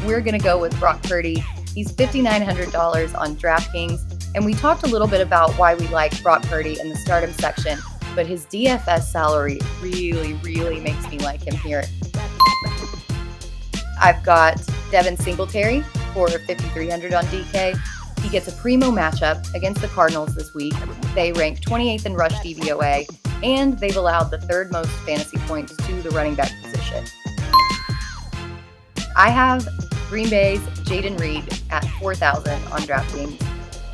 we're going to go with Brock Purdy. He's $5,900 on DraftKings. And we talked a little bit about why we like Brock Purdy in the stardom section, but his DFS salary really, really makes me like him here. I've got Devin Singletary for $5,300 on DK. He gets a primo matchup against the Cardinals this week. They rank 28th in rush DVOA, and they've allowed the third most fantasy points to the running back position. I have Green Bay's Jaden Reed at $4,000 on DraftKings.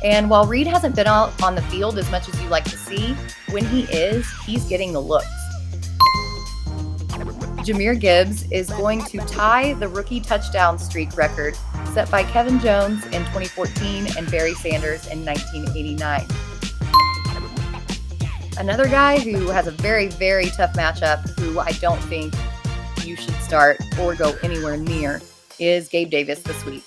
And while Reed hasn't been out on the field as much as you like to see, when he is, he's getting the looks. Jahmyr Gibbs is going to tie the rookie touchdown streak record set by Kevin Jones in 2014 and Barry Sanders in 1989. Another guy who has a very, very tough matchup, who I don't think you should start or go anywhere near, is Gabe Davis this week.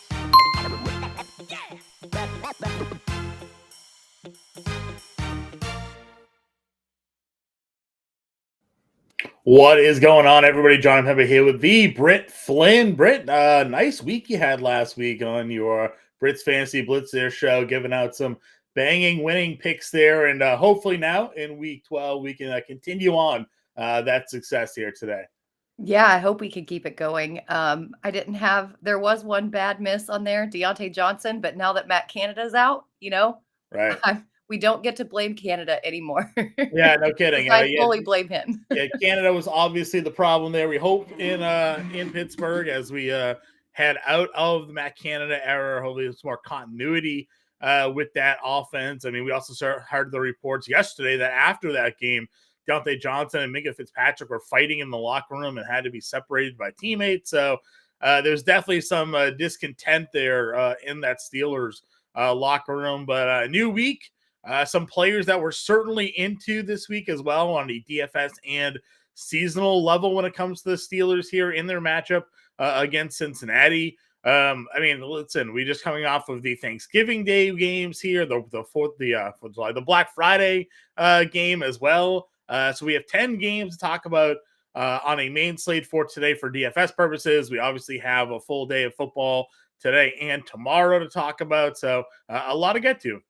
What is going on, everybody? John Impemba here with the Britt Flinn. Britt, nice week you had last week on your Britt's Fantasy Blitz there show, giving out some banging winning picks there. And hopefully now in week 12, we can continue on that success here today. Yeah, I hope we can keep it going. There was one bad miss on there, Deontay Johnson, but now that Matt Canada's out, Right. We don't get to blame Canada anymore. Yeah, no kidding. I fully blame him. Yeah, Canada was obviously the problem there. We hope in Pittsburgh, as we head out of the Matt Canada era, hopefully there's more continuity with that offense. I mean, we also heard the reports yesterday that after that game, Deontay Johnson and Minka Fitzpatrick were fighting in the locker room and had to be separated by teammates. So there's definitely some discontent there in that Steelers locker room. But a new week. Some players that we're certainly into this week as well on the DFS and seasonal level when it comes to the Steelers here in their matchup against Cincinnati. I mean, listen, we just coming off of the Thanksgiving Day games here, the Black Friday game as well. So we have 10 games to talk about on a main slate for today for DFS purposes. We obviously have a full day of football today and tomorrow to talk about. So a lot to get to.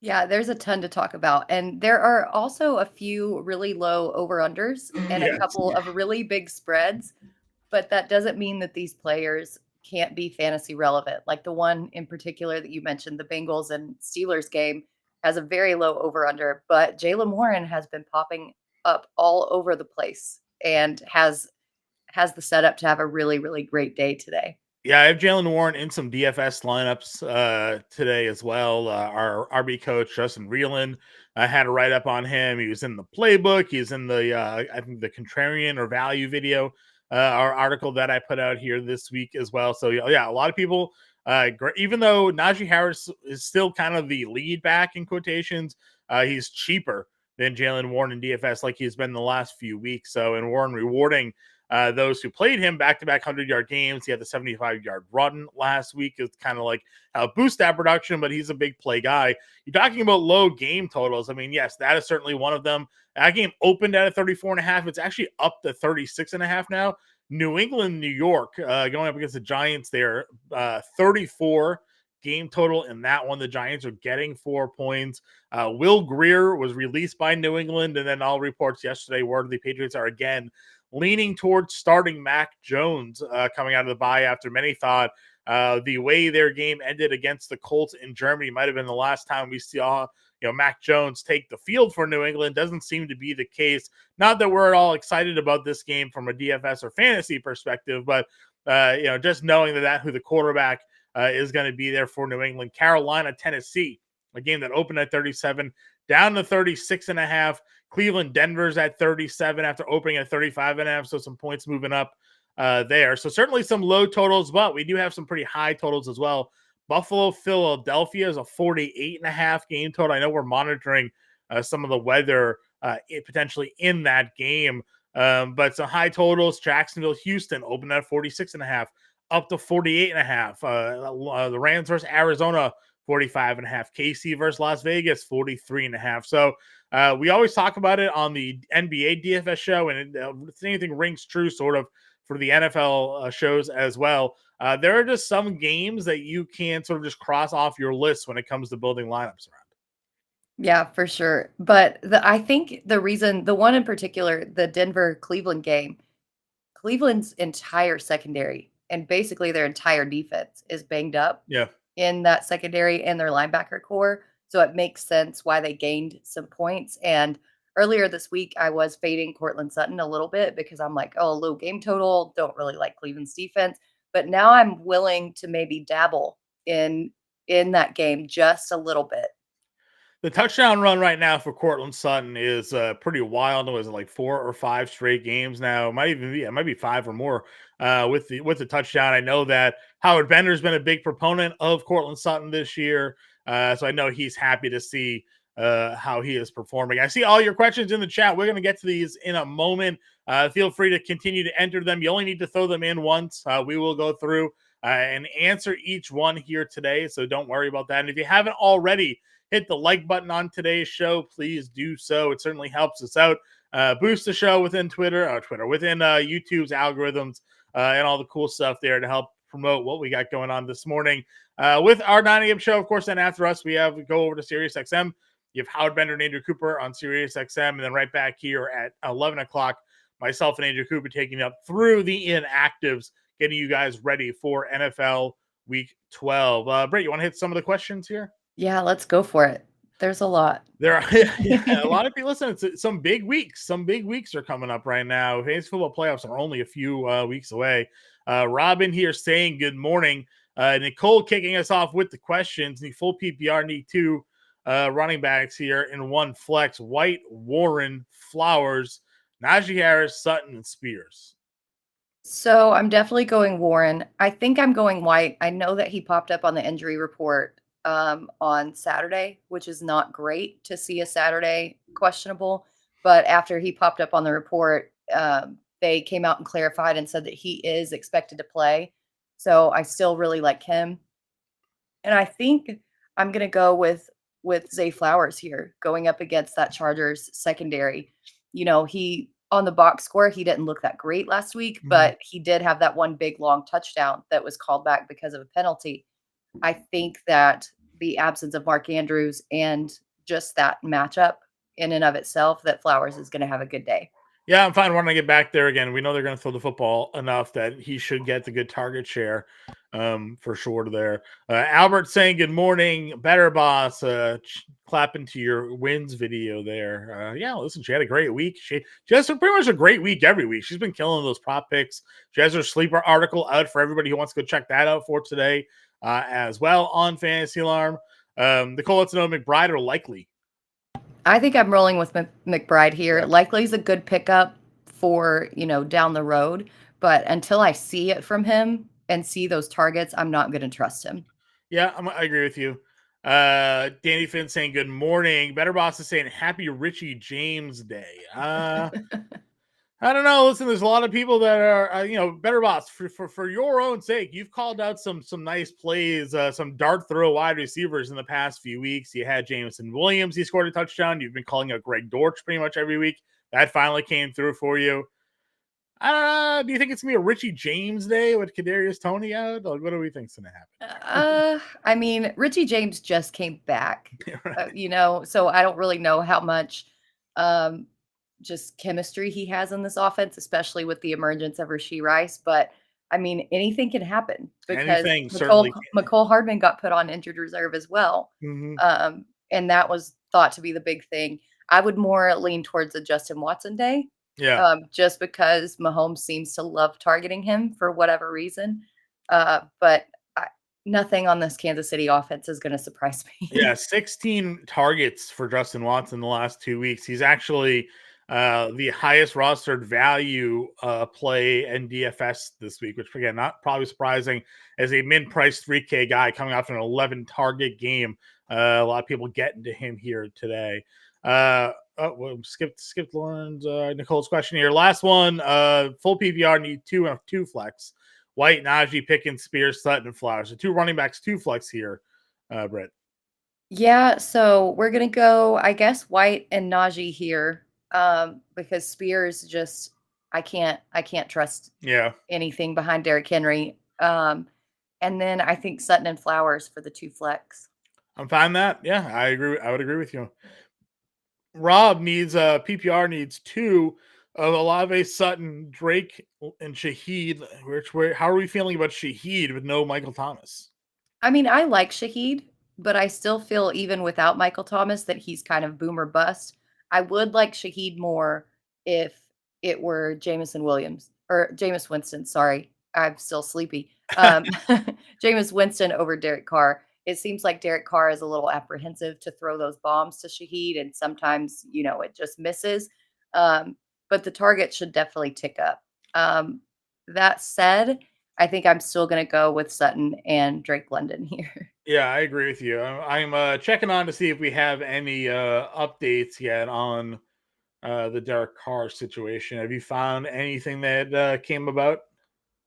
Yeah, there's a ton to talk about. And there are also a few really low over-unders and a couple of really big spreads. But that doesn't mean that these players can't be fantasy relevant. Like the one in particular that you mentioned, the Bengals and Steelers game, has a very low over-under. But Jaylen Warren has been popping up all over the place and has the setup to have a really, really great day today. Yeah, I have Jaylen Warren in some DFS lineups today as well. Our RB coach, Justin Reeland, had a write-up on him. He was in the playbook. He's in the, I think, the contrarian or value video, our article that I put out here this week as well. So, yeah, a lot of people, even though Najee Harris is still kind of the lead back in quotations, he's cheaper than Jaylen Warren in DFS like he's been the last few weeks. So, and Warren rewarding those who played him back-to-back 100-yard games. He had the 75-yard run last week. It's kind of like boost that production, but he's a big play guy. You're talking about low game totals. I mean, yes, that is certainly one of them. That game opened at a 34.5. It's actually up to 36.5 now. New England, New York, going up against the Giants there, 34 game total in that one. The Giants are getting 4 points. Will Grier was released by New England, and then all reports yesterday were the Patriots are again leaning towards starting Mac Jones coming out of the bye after many thought the way their game ended against the Colts in Germany might have been the last time we saw Mac Jones take the field for New England. Doesn't seem to be the case. Not that we're at all excited about this game from a DFS or fantasy perspective, but just knowing that who the quarterback is going to be there for New England. Carolina, Tennessee, a game that opened at 37, down to 36.5. Cleveland, Denver's at 37 after opening at 35.5. So some points moving up there. So certainly some low totals, but we do have some pretty high totals as well. Buffalo, Philadelphia is a 48.5 game total. I know we're monitoring some of the weather potentially in that game, but some high totals. Jacksonville, Houston opened at 46.5, up to 48.5. The Rams versus Arizona, 45.5. KC versus Las Vegas, 43.5. So we always talk about it on the NBA DFS show, and if anything rings true sort of for the NFL shows as well. There are just some games that you can sort of just cross off your list when it comes to building lineups around. Yeah, for sure. But I think the one in particular, the Denver Cleveland game, Cleveland's entire secondary and basically their entire defense is banged up Yeah. in that secondary and their linebacker core. So it makes sense why they gained some points. And earlier this week, I was fading Cortland Sutton a little bit because I'm like, oh, low game total. Don't really like Cleveland's defense. But now I'm willing to maybe dabble in that game just a little bit. The touchdown run right now for Cortland Sutton is pretty wild. Was it like 4 or 5 straight games now? It might be 5 or more with the touchdown. I know that Howard Bender's been a big proponent of Cortland Sutton this year, so I know he's happy to see how he is performing. I see all your questions in the chat. We're going to get to these in a moment. Feel free to continue to enter them. You only need to throw them in once. We will go through and answer each one here today, so don't worry about that. And if you haven't already, hit the like button on today's show. Please do so. It certainly helps us out. Boost the show within within YouTube's algorithms and all the cool stuff there to help promote what we got going on this morning. With our 9 a.m. show, of course, then after us, we go over to SiriusXM. You have Howard Bender and Andrew Cooper on SiriusXM, and then right back here at 11 o'clock, myself and Andrew Cooper taking up through the inactives, getting you guys ready for NFL Week 12. Britt, you want to hit some of the questions here? Yeah, let's go for it. There's a lot. There are a lot of people. Listen, it's some big weeks. Some big weeks are coming up right now. Fantasy football playoffs are only a few weeks away. Robin here saying good morning. Nicole kicking us off with the questions. The full PPR need 2 running backs here in 1 flex: White, Warren, Flowers, Najee Harris, Sutton, and Spears. So I'm definitely going Warren. I think I'm going White. I know that he popped up on the injury report on Saturday, which is not great to see a Saturday questionable. But after he popped up on the report, they came out and clarified and said that he is expected to play. So I still really like him. And I think I'm going to go with Zay Flowers here going up against that Chargers secondary. He on the box score, he didn't look that great last week, but he did have that one big long touchdown that was called back because of a penalty. I think that the absence of Mark Andrews and just that matchup in and of itself, that Flowers is going to have a good day. Yeah, I'm fine wanting to get back there again. We know they're going to throw the football enough that he should get the good target share for sure there. Albert saying good morning. Better boss. Clapping to your wins video there. Yeah, listen, she had a great week. She has pretty much a great week every week. She's been killing those prop picks. She has her sleeper article out for everybody who wants to go check that out for today as well on Fantasy Alarm. Nicole wants to know McBride or Likely. I think I'm rolling with McBride here. Yeah. Likely is a good pickup for, down the road. But until I see it from him and see those targets, I'm not going to trust him. Yeah, I agree with you. Danny Finn saying good morning. Better Boss is saying happy Richie James Day. I don't know. Listen, there's a lot of people that are, Better Boss, for your own sake, you've called out some nice plays, some dart throw wide receivers in the past few weeks. You had Jameson Williams. He scored a touchdown. You've been calling out Greg Dortch pretty much every week. That finally came through for you. I don't know. Do you think it's going to be a Richie James Day with Kadarius Toney out? Like, what do we think's going to happen? I mean, Richie James just came back, Right. so I don't really know how much just chemistry he has in this offense, especially with the emergence of Rashee Rice. But I mean, anything can happen because Anything certainly can. McCole Hardman got put on injured reserve as well. Mm-hmm. And that was thought to be the big thing. I would more lean towards a Justin Watson day. Yeah. Just because Mahomes seems to love targeting him for whatever reason. But nothing on this Kansas City offense is going to surprise me. Yeah, 16 targets for Justin Watson the last 2 weeks. He's actually the highest rostered value play in DFS this week, which again, not probably surprising as a min-price 3K guy coming off an 11 target game. A lot of people getting to him here today. Skipped Lauren's Nicole's question here. Last one, full PPR need 2 flex. White, Najee, Pickens, Spears, Sutton, and Flowers. So 2 running backs, 2 flex here, Britt. Yeah, so we're gonna go, I guess, White and Najee here, because Spears just I can't trust Yeah, anything behind Derrick Henry. And then I think Sutton and Flowers for the 2 flex. I'm fine that. Yeah, I agree. I would agree with you. Rob needs PPR needs two of Olave, Sutton, Drake, and Shaheed. How are we feeling about Shaheed with no Michael Thomas? I mean, I like Shaheed, but I still feel even without Michael Thomas that he's kind of boom or bust. I would like Shaheed more if it were Jameson Williams or Jameis Winston. Sorry, I'm still sleepy. Jameis Winston over Derek Carr. It seems like Derek Carr is a little apprehensive to throw those bombs to Shaheed, and sometimes, it just misses. Um, but the target should definitely tick up. That said, I think I'm still gonna go with Sutton and Drake London here. Yeah, I agree with you. I'm checking on to see if we have any updates yet on the Derek Carr situation. Have you found anything that came about?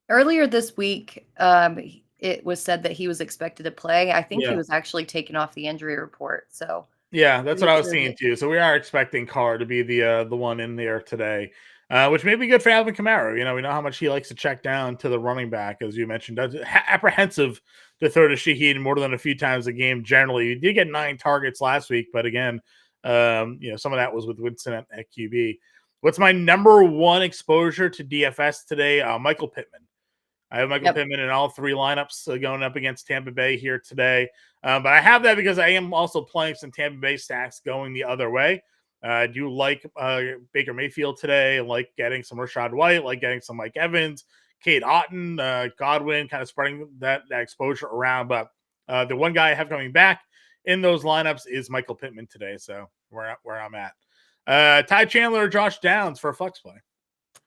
Earlier this week, it was said that he was expected to play. I think he Yeah. was actually taken off the injury report, so Yeah, that's what pretty I was sure seeing that too. So we are expecting Carr to be the one in there today, which may be good for Alvin Kamara. We know how much he likes to check down to the running back, as you mentioned. Apprehensive to throw to Shaheed more than a few times a game. Generally, he did get 9 targets last week, but again, some of that was with Winston at QB. What's my number one exposure to DFS today? Michael Pittman. I have Michael Yep. Pittman in all 3 lineups going up against Tampa Bay here today. But I have that because I am also playing some Tampa Bay stacks going the other way. I do like Baker Mayfield today, like getting some Rashad White, like getting some Mike Evans, Kate Otten, Godwin, kind of spreading that exposure around. But the one guy I have coming back in those lineups is Michael Pittman today. So where I'm at. Ty Chandler or Josh Downs for a flex play.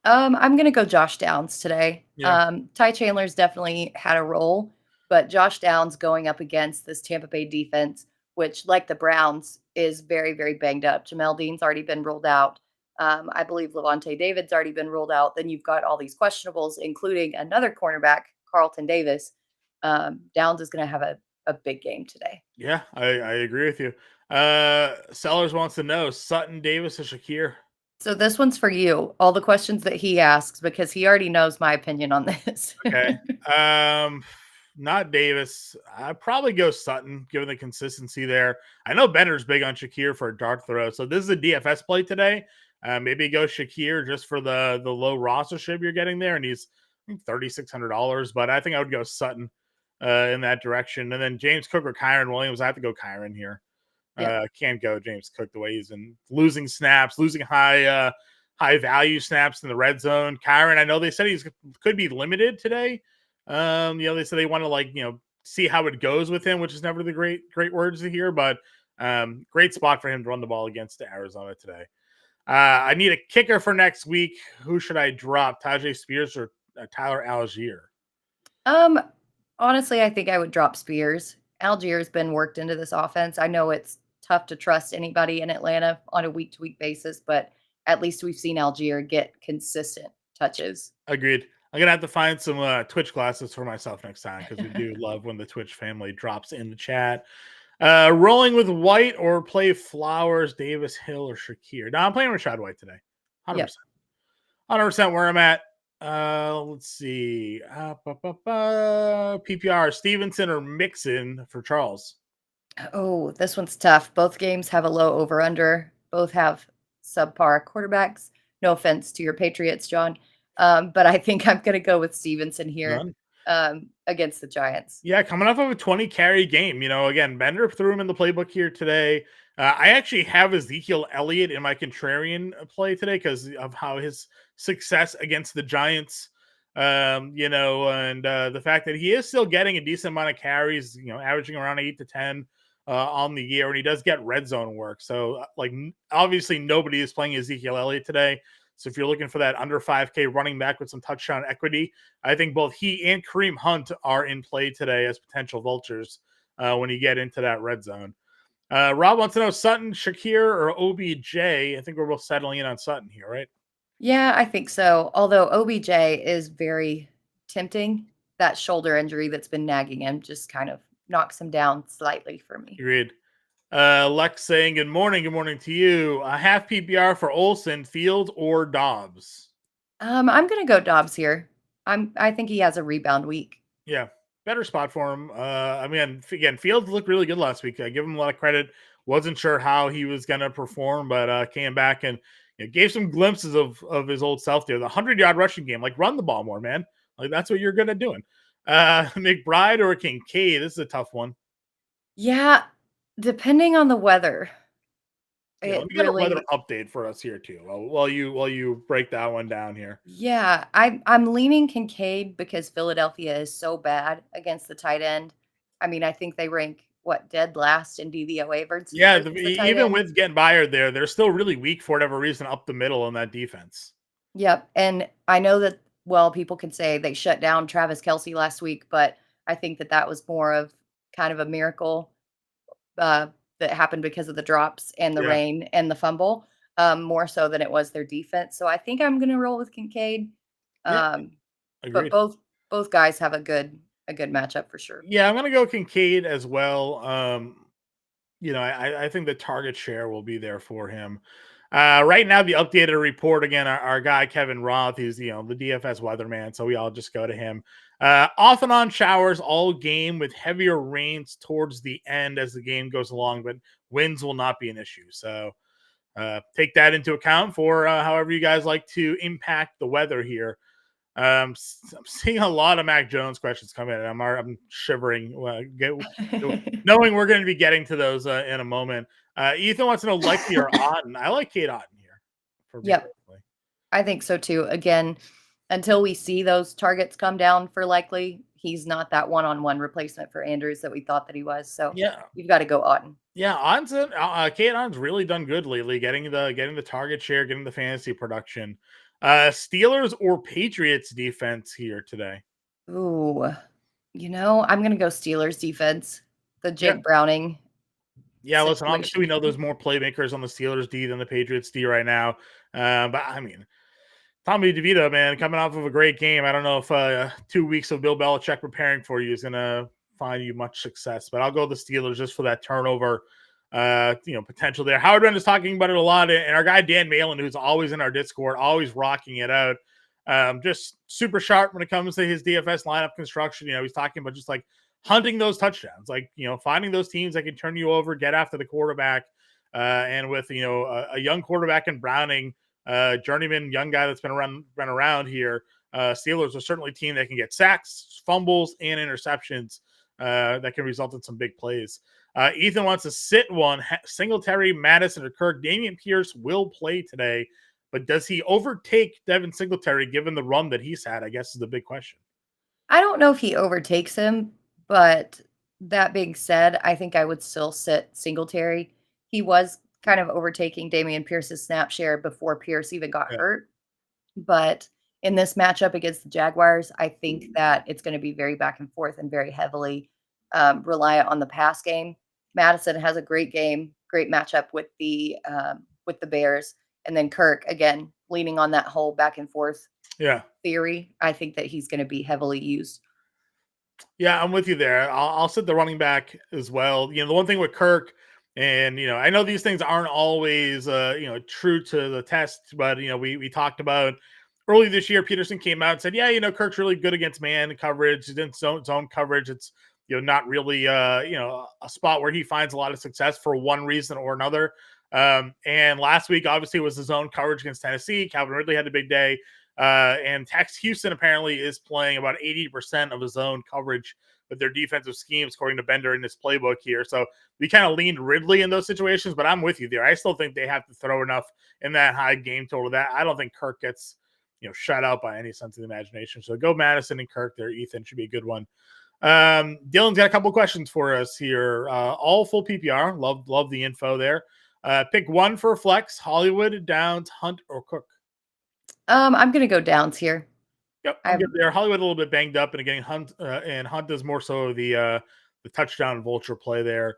I'm gonna go Josh Downs today. Yeah, Ty Chandler's definitely had a role, but Josh Downs going up against this Tampa Bay defense, which, like the Browns, is very, very banged up. Jamel Dean's already been ruled out. I believe Levante David's already been ruled out. Then you've got all these questionables, including another cornerback, Carlton Davis. Downs is going to have a big game today. yeah, I agree with you. Sellers wants to know Sutton, Davis, or Shakir. So this one's for you. All the questions that he asks because he already knows my opinion on this. Okay. Um, Not Davis. I'd probably go Sutton, given the consistency there. I know Benner's big on Shakir for a dart throw, so this is a DFS play today. Maybe go Shakir just for the low rostership you're getting there, and he's $3,600. But I think I would go Sutton in that direction, and then James Cook or Kyron Williams. I have to go Kyron here. Yep. Can't go James Cook the way he's been losing snaps, losing high value snaps in the red zone. Kyron, I know they said he's could be limited today. They said they want to see how it goes with him, which is never the great words to hear, but great spot for him to run the ball against Arizona today. I need a kicker for next week. Who should I drop? Tajay Spears or Tyler Algier? Um, Honestly, I think I would drop Spears. Algier's been worked into this offense. I know it's tough to trust anybody in Atlanta on a week to week basis, but at least we've seen Algier get consistent touches. Agreed. I'm gonna have to find some Twitch glasses for myself next time because we do love when the Twitch family drops in the chat. Rolling with White or play Flowers, Davis, Hill, or Shakir. No, I'm playing Rashad White today. 100%. Yep. 100% where I'm at. Let's see. PPR, Stevenson or Mixon for Charles. Oh, this one's tough. Both games have a low over under. Both have subpar quarterbacks. No offense to your Patriots, John. But I think I'm going to go with Stevenson here None. against the Giants. Yeah, coming off of a 20 carry game. Again, Bender threw him in the playbook here today. I actually have Ezekiel Elliott in my contrarian play today because of how his success against the Giants, and the fact that he is still getting a decent amount of carries, averaging around 8 to 10 on the year, and he does get red zone work. So, obviously, nobody is playing Ezekiel Elliott today. So, if you're looking for that under 5K running back with some touchdown equity, I think both he and Kareem Hunt are in play today as potential vultures when you get into that red zone. Rob wants to know Sutton, Shakir, or OBJ. I think we're both settling in on Sutton here, right? Yeah, I think so. Although OBJ is very tempting. That shoulder injury that's been nagging him just kind of knocks him down slightly for me. Agreed. Lex saying good morning to you. Half PPR for Olsen, Fields, or Dobbs. I'm gonna go Dobbs here. I think he has a rebound week. Yeah, better spot for him. I mean, again, Fields looked really good last week. I give him a lot of credit. Wasn't sure how he was going to perform, but came back and gave some glimpses of his old self there. The 100-yard rushing game, like run the ball more, man. Like that's what you're good at doing. McBride or Kincaid? This is a tough one. Yeah, depending on the weather, Yeah, let it me get a weather really. update for us here too. While you break that one down here. Yeah, I'm leaning Kincaid because Philadelphia is so bad against the tight end. I mean, I think they rank what dead last in DVOA Yeah, versus the tight even end. with getting Byard there, they're still really weak for whatever reason up the middle in that defense. Yep, and I know that well, people can say they shut down Travis Kelsey last week, but I think that that was more of kind of a miracle uh, that happened because of the drops and the Yeah, rain and the fumble, more so than it was their defense. So I think I'm going to roll with Kincaid. yeah, Um, but agreed. both guys have a good matchup for sure. Yeah, I'm gonna go Kincaid as well. I think the target share will be there for him. Right now, the updated report again, our guy Kevin Roth, he's the DFS weatherman, so we all just go to him. Off and on showers all game with heavier rains towards the end as the game goes along, but winds will not be an issue. So take that into account for however you guys like to impact the weather here. I'm seeing a lot of Mac Jones questions come in, and I'm shivering. Knowing we're going to be getting to those in a moment. Ethan wants to know Likely or Otten. I like Kate Otten here for me Yep, personally. I think so too. Again, until we see those targets come down for likely, he's not that one-on-one replacement for Andrews that we thought that he was. So Yeah, you've got to go Auden. yeah. Kate Otten's really done good lately, getting the target share, getting the fantasy production. Steelers or Patriots defense here today. Ooh, I'm gonna go Steelers defense. The Yeah, Jake Browning yeah. Listen, obviously we situation. know there's more playmakers on the Steelers D than the Patriots D right now. But I mean, Tommy DeVito, man, coming off of a great game. I don't know if 2 weeks of Bill Belichick preparing for you is going to find you much success, but I'll go the Steelers just for that turnover, potential there. Howard Brent is talking about it a lot, and our guy Dan Malin, who's always in our Discord, always rocking it out. Just super sharp when it comes to his DFS lineup construction. He's talking about just like hunting those touchdowns, like finding those teams that can turn you over, get after the quarterback, and with a young quarterback in Browning journeyman young guy that's been around here. Steelers are certainly a team that can get sacks, fumbles, and interceptions that can result in some big plays. Ethan wants to sit one. Singletary, Madison, or Kirk. Damian Pierce will play today, but does he overtake Devin Singletary given the run that he's had? I guess is the big question. I don't know if he overtakes him, but that being said, I think I would still sit Singletary. He was kind of overtaking Damian Pierce's snap share before Pierce even got Yeah, hurt. But in this matchup against the Jaguars, I think that it's going to be very back and forth and very heavily reliant on the pass game. Madison has a great game, great matchup with the Bears, and then Kirk again leaning on that whole back and forth yeah. theory. I think that he's going to be heavily used. Yeah, I'm with you there. I'll sit the running back as well. The one thing with Kirk, and I know these things aren't always true to the test, but we talked about early this year. Peterson came out and said, yeah, Kirk's really good against man coverage, against zone coverage. It's not really a spot where he finds a lot of success for one reason or another. And last week obviously was his zone coverage against Tennessee. Calvin Ridley had a big day. And Tex Houston apparently is playing about 80% of his own coverage with their defensive schemes, according to Bender in his playbook here. So we kind of leaned Ridley in those situations, but I'm with you there. I still think they have to throw enough in that high game total that I don't think Kirk gets shut out by any sense of the imagination. So go Madison and Kirk there. Ethan should be a good one. Dylan's got a couple questions for us here. All full PPR. Love the info there. Pick one for flex: Hollywood, Downs, Hunt, or Cook. I'm gonna go Downs here. Yep, I'm I good there. Hollywood a little bit banged up, and again, Hunt does more so the touchdown vulture play there.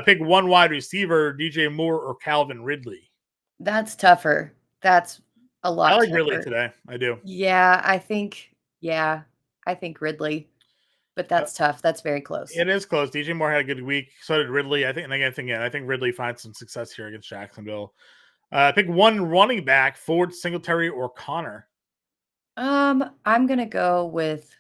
Pick one wide receiver: DJ Moore or Calvin Ridley. That's tougher. That's a I lot like Ridley tougher. today. I do. Yeah, I think Ridley, but Uh, that's tough. That's very close. it is close. DJ Moore had a good week. So did Ridley. I think, and again, I think Ridley finds some success here against Jacksonville. Pick one running back: Ford, Singletary, or Connor. I'm gonna go with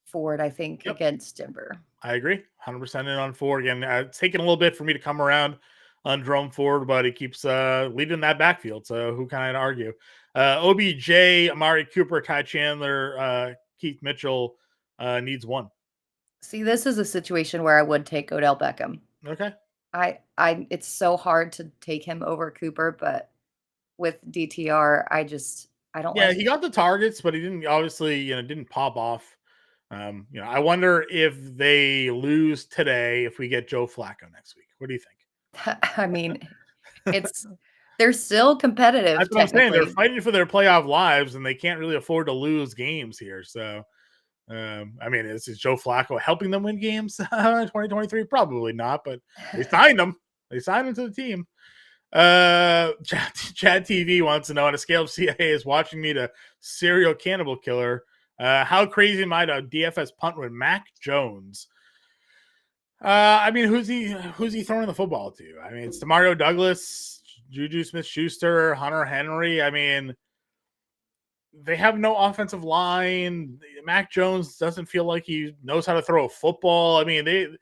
Ford, I think, Yep, against Denver. I agree. 100% in on Ford. Again, it's taken a little bit for me to come around on Jerome Ford, but he keeps leading that backfield. So who can I argue? OBJ, Amari Cooper, Ty Chandler, Keith Mitchell needs one. See, this is a situation where I would take Odell Beckham. Okay. It's so hard to take him over Cooper, but with DTR, I don't Yeah, like he it. got the targets, but he didn't obviously, didn't pop off. I wonder if they lose today if we get Joe Flacco next week. What do you think? I mean, it's they're still competitive That's what I'm saying. They're technically. fighting for their playoff lives, and they can't really afford to lose games here. So, I mean, is Joe Flacco helping them win games in 2023? Probably not, but they signed him. They signed him to the team. Chad TV wants to know on a scale of CIA is watching me to serial cannibal killer. How crazy might a DFS punt with Mac Jones? I mean, who's he throwing the football to? I mean, it's Demario Douglas, Juju Smith-Schuster, Hunter Henry. I mean, they have no offensive line. Mac Jones doesn't feel like he knows how to throw a football. I mean,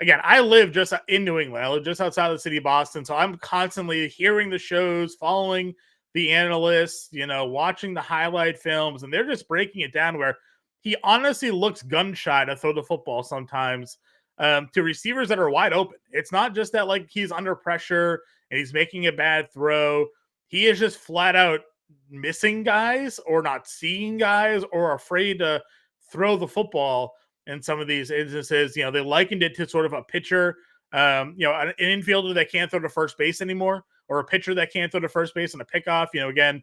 I live just in New England. I live just outside of the city of Boston. So I'm constantly hearing the shows, following the analysts, watching the highlight films, and they're just breaking it down where he honestly looks gun shy to throw the football sometimes to receivers that are wide open. It's not just that like he's under pressure and he's making a bad throw. He is just flat out missing guys or not seeing guys or afraid to throw the football in some of these instances. They likened it to sort of a pitcher, an infielder that can't throw to first base anymore, or a pitcher that can't throw to first base on a pickoff. Again,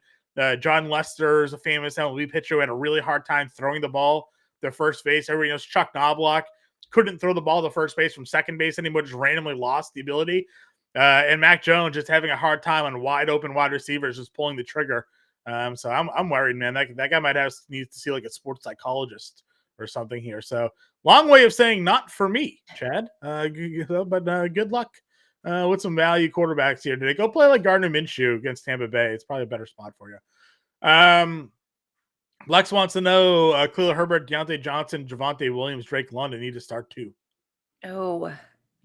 John Lester is a famous MLB pitcher who had a really hard time throwing the ball to first base. Everybody knows Chuck Knobloch couldn't throw the ball to first base from second base anymore, just randomly lost the ability. And Mac Jones just having a hard time on wide open wide receivers, just pulling the trigger. So I'm worried, man. That guy might needs to see like a sports psychologist or something here. So long way of saying not for me, Chad. But good luck with some value quarterbacks here today. Go play like Gardner Minshew against Tampa Bay. It's probably a better spot for you. Lex wants to know Khalil Herbert, Deontay Johnson, Javonte Williams, Drake London need to start too. Oh,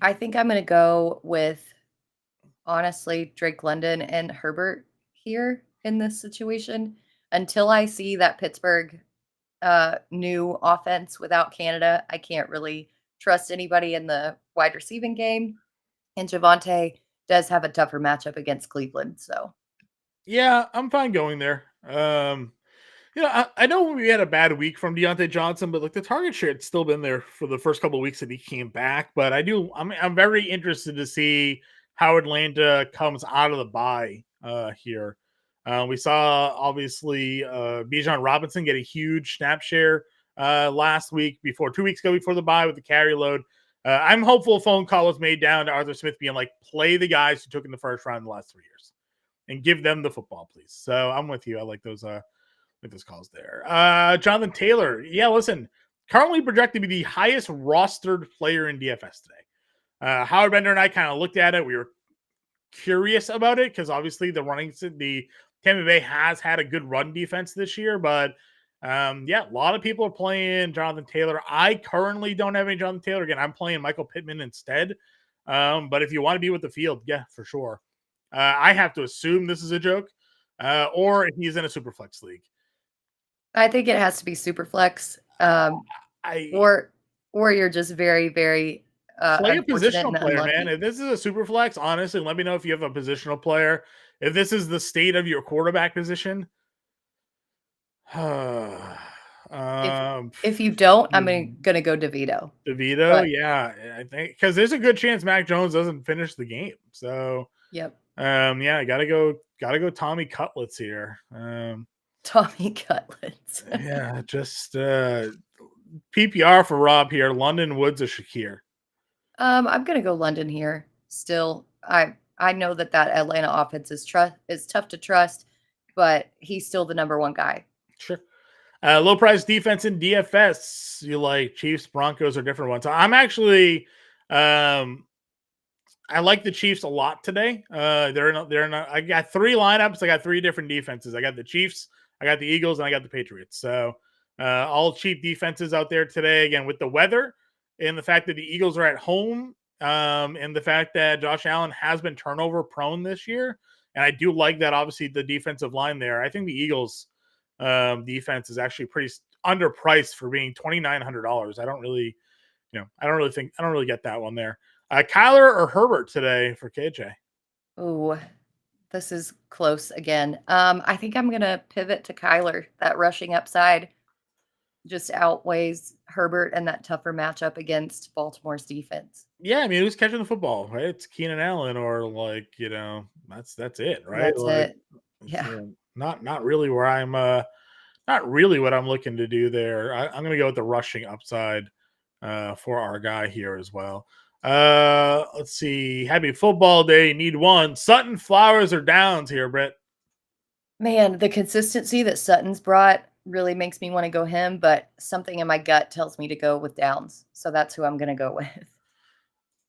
I think I'm going to go with, honestly, Drake London and Herbert here in this situation until I see that Pittsburgh new offense without Canada. I can't really trust anybody in the wide receiving game. And Javante does have a tougher matchup against Cleveland. So, Yeah, I'm fine going there. I know we had a bad week from Deontay Johnson, but like the target share had still been there for the first couple of weeks that he came back. But I'm very interested to see how Atlanta comes out of the bye here. We saw obviously Bijan Robinson get a huge snap share last week 2 weeks ago before the bye with the carry load. I'm hopeful a phone call was made down to Arthur Smith being like, play the guys who took in the first round in the last 3 years and give them the football, please. So I'm with you. I like those calls there. Jonathan Taylor. Yeah, listen, currently projected to be the highest rostered player in DFS today. Howard Bender and I kind of looked at it. We were curious about it because obviously the Tampa Bay has had a good run defense this year, but a lot of people are playing Jonathan Taylor. I currently don't have any Jonathan Taylor. Again, I'm playing Michael Pittman instead. But if you want to be with the field, yeah, for sure. I have to assume this is a joke, or he's in a super flex league. I think it has to be super flex. I Or you're just very, very play a unfortunate and positional player, man. unlucky. If this is a super flex, honestly, let me know if you have a positional player. If this is the state of your quarterback position, um, If you don't, I'm gonna go DeVito. DeVito, But yeah, I think because there's a good chance Mac Jones doesn't finish the game. So, yep, I gotta go Tommy Cutlets here. Tommy Cutlets. Yeah, just PPR for Rob here. London Woods or Shakir. I'm gonna go London here. Still, I know that Atlanta offense is tough to trust, but he's still the number one guy. Sure. Low price defense in DFS. You like Chiefs, Broncos, or different ones? I'm actually, I like the Chiefs a lot today. They're in. I got 3 lineups. I got 3 different defenses. I got the Chiefs. I got the Eagles, and I got the Patriots. So all cheap defenses out there today. Again, with the weather and the fact that the Eagles are at home, and the fact that Josh Allen has been turnover prone this year. And I do like that, obviously, the defensive line there. I think the Eagles defense is actually pretty underpriced for being $2,900. I don't really get that one there. Kyler or Herbert today for KJ? Ooh, this is close again. I think I'm going to pivot to Kyler. That rushing upside just outweighs Herbert and that tougher matchup against Baltimore's defense. Yeah, I mean, who's catching the football, right? It's Keenan Allen, or that's it, right? That's Like, it. Yeah. not really where I'm not really what I'm looking to do there. I'm going to go with the rushing upside for our guy here as well. Let's see. Happy football day. You need one. Sutton, Flowers, or Downs here, Britt? Man, the consistency that Sutton's brought really makes me want to go him, but something in my gut tells me to go with Downs. So that's who I'm going to go with.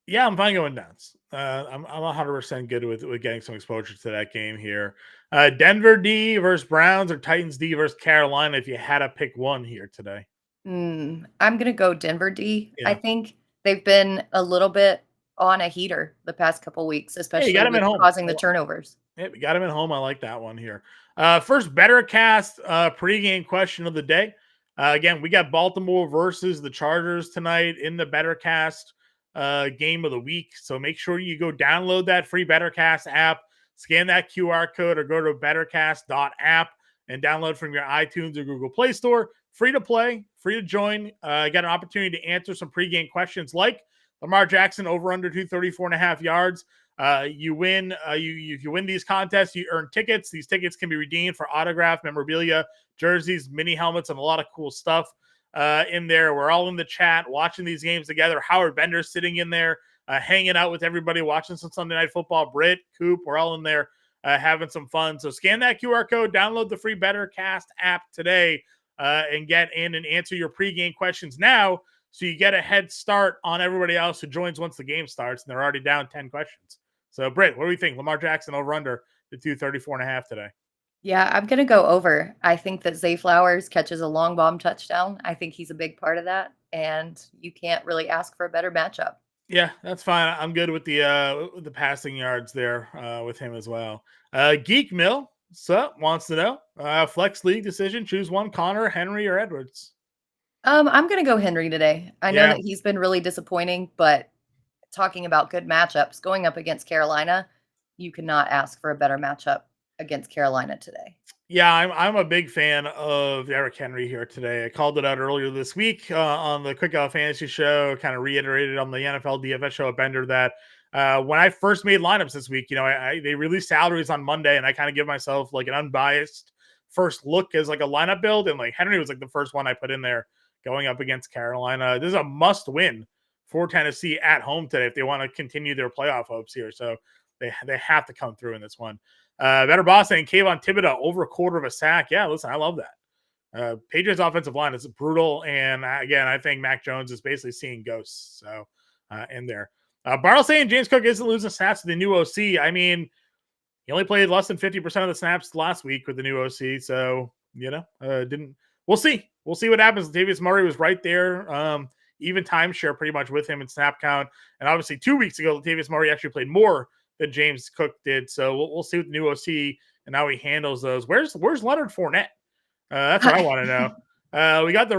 Yeah, I'm fine going Downs. I'm 100% good with getting some exposure to that game here. Denver D versus Browns, or Titans D versus Carolina, if you had to pick one here today. I'm going to go Denver D. I Yeah. think they've been a little bit on a heater the past couple weeks, Hey, you especially got him with at home. causing the turnovers. Yeah, we got him at home. I like that one here. First better cast pregame question of the day. Again, we got Baltimore versus the Chargers tonight in the better cast game of the week. So make sure you go download that free Bettercast app, scan that QR code, or go to bettercast.app and download from your iTunes or Google Play Store. Free to play, free to join. Got an opportunity to answer some pregame questions like Lamar Jackson over under 234.5 yards. You win. If you win these contests, you earn tickets. These tickets can be redeemed for autograph, memorabilia, jerseys, mini helmets, and a lot of cool stuff in there. We're all in the chat watching these games together. Howard Bender's sitting in there, hanging out with everybody, watching some Sunday Night Football. Britt, Coop, we're all in there having some fun. So scan that QR code, download the free Bettercast app today, and get in and answer your pregame questions now, so you get a head start on everybody else who joins once the game starts, and they're already down 10 questions. So, Britt, what do we think? Lamar Jackson over under the 234.5 today. Yeah, I'm going to go over. I think that Zay Flowers catches a long bomb touchdown. I think he's a big part of that, and you can't really ask for a better matchup. Yeah, that's fine. I'm good with the passing yards there with him as well. Geek Mill wants to know flex league decision. Choose one: Connor, Henry, or Edwards. I'm going to go Henry today. I know that he's been really disappointing, but talking about good matchups, going up against Carolina, you cannot ask for a better matchup against Carolina today. Yeah, I'm a big fan of Derrick Henry here today. I called it out earlier this week on the Quick Out Fantasy Show, kind of reiterated on the NFL DFS show at Bender that when I first made lineups this week, they released salaries on Monday, and I kind of give myself like an unbiased first look as like a lineup build, and like Henry was like the first one I put in there going up against Carolina. This is a must win for Tennessee at home today if they want to continue their playoff hopes here. So they have to come through in this one. Better Boss saying Kayvon Thibodeau over a quarter of a sack. Yeah, listen, I love that. Patriots offensive line is brutal. And again, I think Mac Jones is basically seeing ghosts. So in there. Bartle saying James Cook isn't losing snaps to the new OC. I mean, he only played less than 50% of the snaps last week with the new OC. So, we'll see. We'll see what happens. Latavius Murray was right there. Even timeshare pretty much with him in snap count. And obviously 2 weeks ago, Latavius Murray actually played more than James Cook did. So we'll see what the new OC and how he handles those. Where's Leonard Fournette? That's what I want to know. We got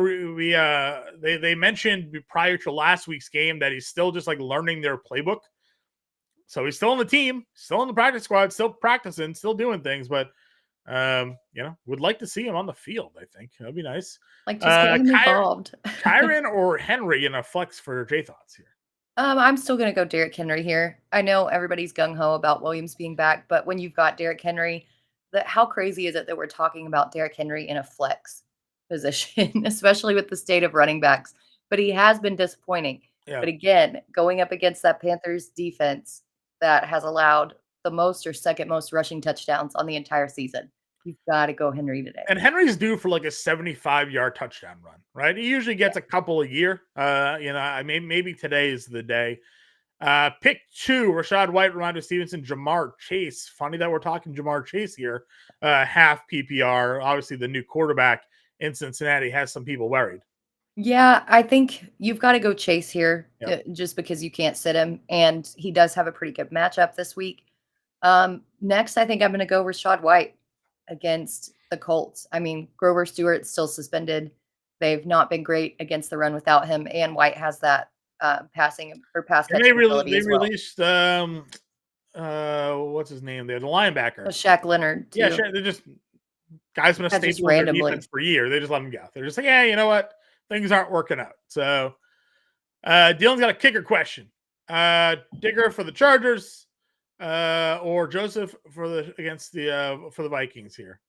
they mentioned prior to last week's game that he's still just like learning their playbook. So he's still on the team, still in the practice squad, still practicing, still doing things, but would like to see him on the field. I think that'd be nice. Like, just get him involved. Kyron or Henry in a flex for J Thoughts here? I'm still going to go Derrick Henry here. I know everybody's gung-ho about Williams being back, but when you've got Derrick Henry, how crazy is it that we're talking about Derrick Henry in a flex position, especially with the state of running backs? But he has been disappointing. Yeah. But again, going up against that Panthers defense that has allowed the most or second most rushing touchdowns on the entire season, you've got to go Henry today. And Henry's due for like a 75-yard touchdown run, right? He usually gets a couple a year. Maybe today is the day. Pick 2, Rachaad White, Ramondre Stevenson, Jamar Chase. Funny that we're talking Jamar Chase here. Half PPR. Obviously, the new quarterback in Cincinnati has some people worried. Yeah, I think you've got to go Chase here Yep. just because you can't sit him. And he does have a pretty good matchup this week. Next, I think I'm going to go Rachaad White against the Colts. I mean, Grover Stewart's still suspended. They've not been great against the run without him. And White has that passing or pass And catching ability they as well. released what's his name there? The linebacker. Shaq Leonard, Yeah, too. sure. They're just guys been a Just staple in their randomly. defense for years. They just let him go. They're just like, yeah, you know what? Things aren't working out. So Dylan's got a kicker question. Digger for the Chargers, or Joseph for the Vikings here.